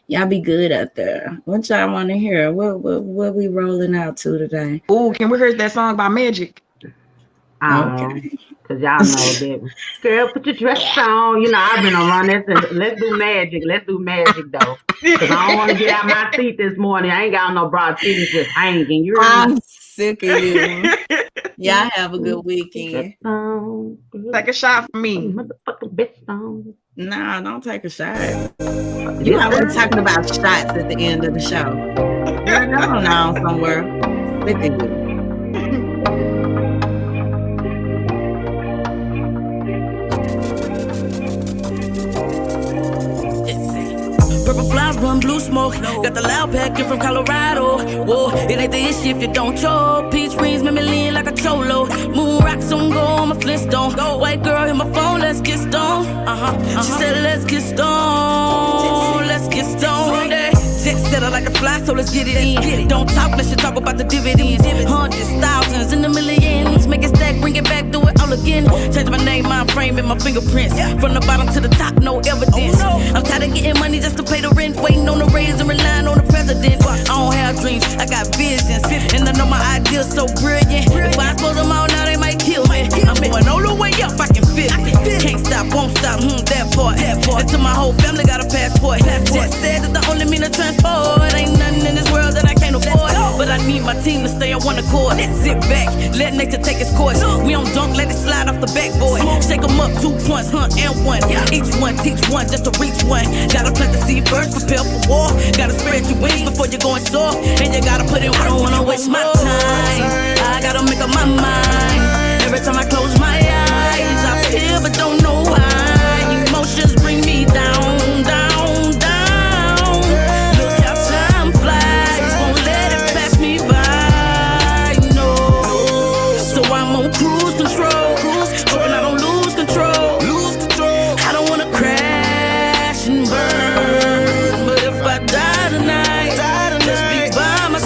Y'all be good out there. What y'all want to hear? What we rolling out to today? Oh, can we hear that song by Magic? Okay. Because y'all know that. Girl, put your dress on. You know, I've been around this. Let's do Magic. Let's do Magic, though. Because I don't want to get out my seat this morning. I ain't got no broad titties just hanging. You I'm sick of you. Y'all have a good weekend. Take a shot for me. Motherfucking bitch song. Nah, don't take a shot. You always talking about shots at the end of the show. You're going on somewhere. Sick of you. Purple flowers, run blue smoke. Got the loud packet from Colorado. Whoa, it ain't the issue if you don't choke. Peach rings make me lean like a cholo. Moon rocks on go, I'm a Flintstone. White girl, hit my phone, let's get stoned. She said, let's get stoned. Let's get stoned. Jet setter like a fly, so let's get it in. Don't talk, let's just talk about the dividends. Hundreds, thousands, in the millions. Make it stack, bring it back, do it all again. Change my name, my frame, and my fingerprints. From the bottom to the top, no evidence. I'm tired of getting money just to pay the rent. Waiting on the raise and relying on the president. I don't have dreams, I got visions. And I know my ideas so brilliant. If I expose them all now, they might kill me. I'm going all the way up, I can feel it. Can't stop, won't stop, that part. Until my whole family got a passport. Jet said that the only mean of transport. Ain't nothing in this world that I can't afford. But I need my team to stay on one accord. Sit back, let nature take its course. We don't dunk, let it slide off the backboard. Shake them up, 2 points, and one. Each one, teach one, just to reach one. Gotta plant the seed first, prepare for war. Gotta spread your wings before you're going soar. And you gotta put in work. I don't wanna waste my time. I gotta make up my mind. Every time I close my eyes, I feel but don't know why. Emotions bring me down, down, down. Look how time flies, won't let it pass me by, no. So I'm on cruise control, hoping I don't lose control. I don't wanna crash and burn, but if I die tonight, just be by my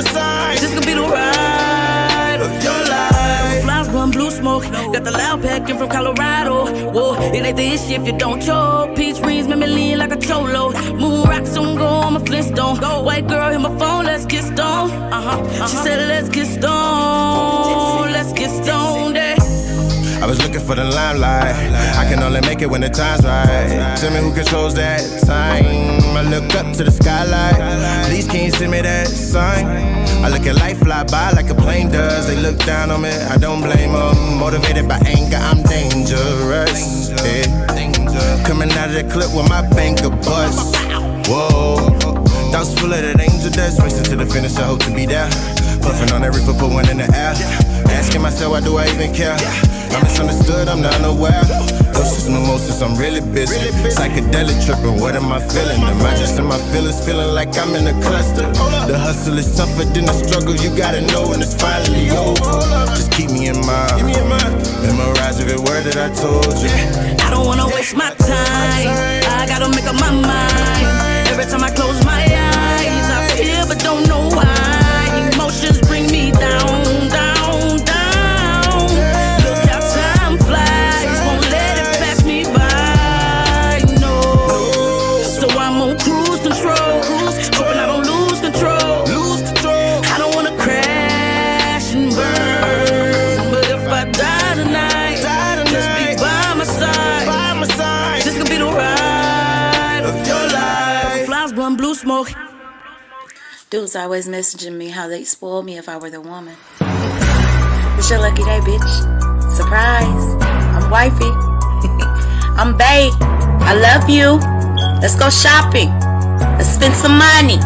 side. This could be the ride of your life. Flowers run blue smoke, got the loud packing from Colorado. Whoa, it ain't the issue if you don't choke. Peach rings make me lean like a cholo. Moon rocks on go, I'm a Flintstone. White girl, hit my phone, let's get stoned. She said, let's get stoned. Let's get stoned. I was looking for the limelight. I can only make it when the time's right. Tell me who controls that time. I look up to the skylight. Please can you send me that sign? I look at life fly by like a plane does. They look down on me, I don't blame them. Motivated by anger, I'm dangerous. Yeah. coming out of the clip with my banker bust. Whoa, thoughts full of that angel dust. Racing to the finish, I hope to be there. Puffing on every foot, put one in the air. Asking myself, why do I even care? I'm misunderstood, I'm not aware. Those mimosas, I'm really busy. Psychedelic tripping, what am I feeling? Am I just in my feelings, feeling like I'm in a cluster? The hustle is tougher than the struggle, you gotta know when it's finally over. Just keep me in mind. Memorize every word that I told you. I don't wanna waste my time. I gotta make up my mind. Every time I close my eyes, I feel but don't know why. Emotions bring me down, down, down. Look how time flies, won't let it pass me by, no. So I'm on cruise control, hoping I don't lose control. I don't wanna crash and burn, but if I die tonight, just be by my side. This could be the ride of your life. Flowers blowing blue smoke. Dudes always messaging me how they'd spoil me if I were the woman. It's your lucky day, bitch. Surprise. I'm wifey. I'm bae. I love you. Let's go shopping. Let's spend some money.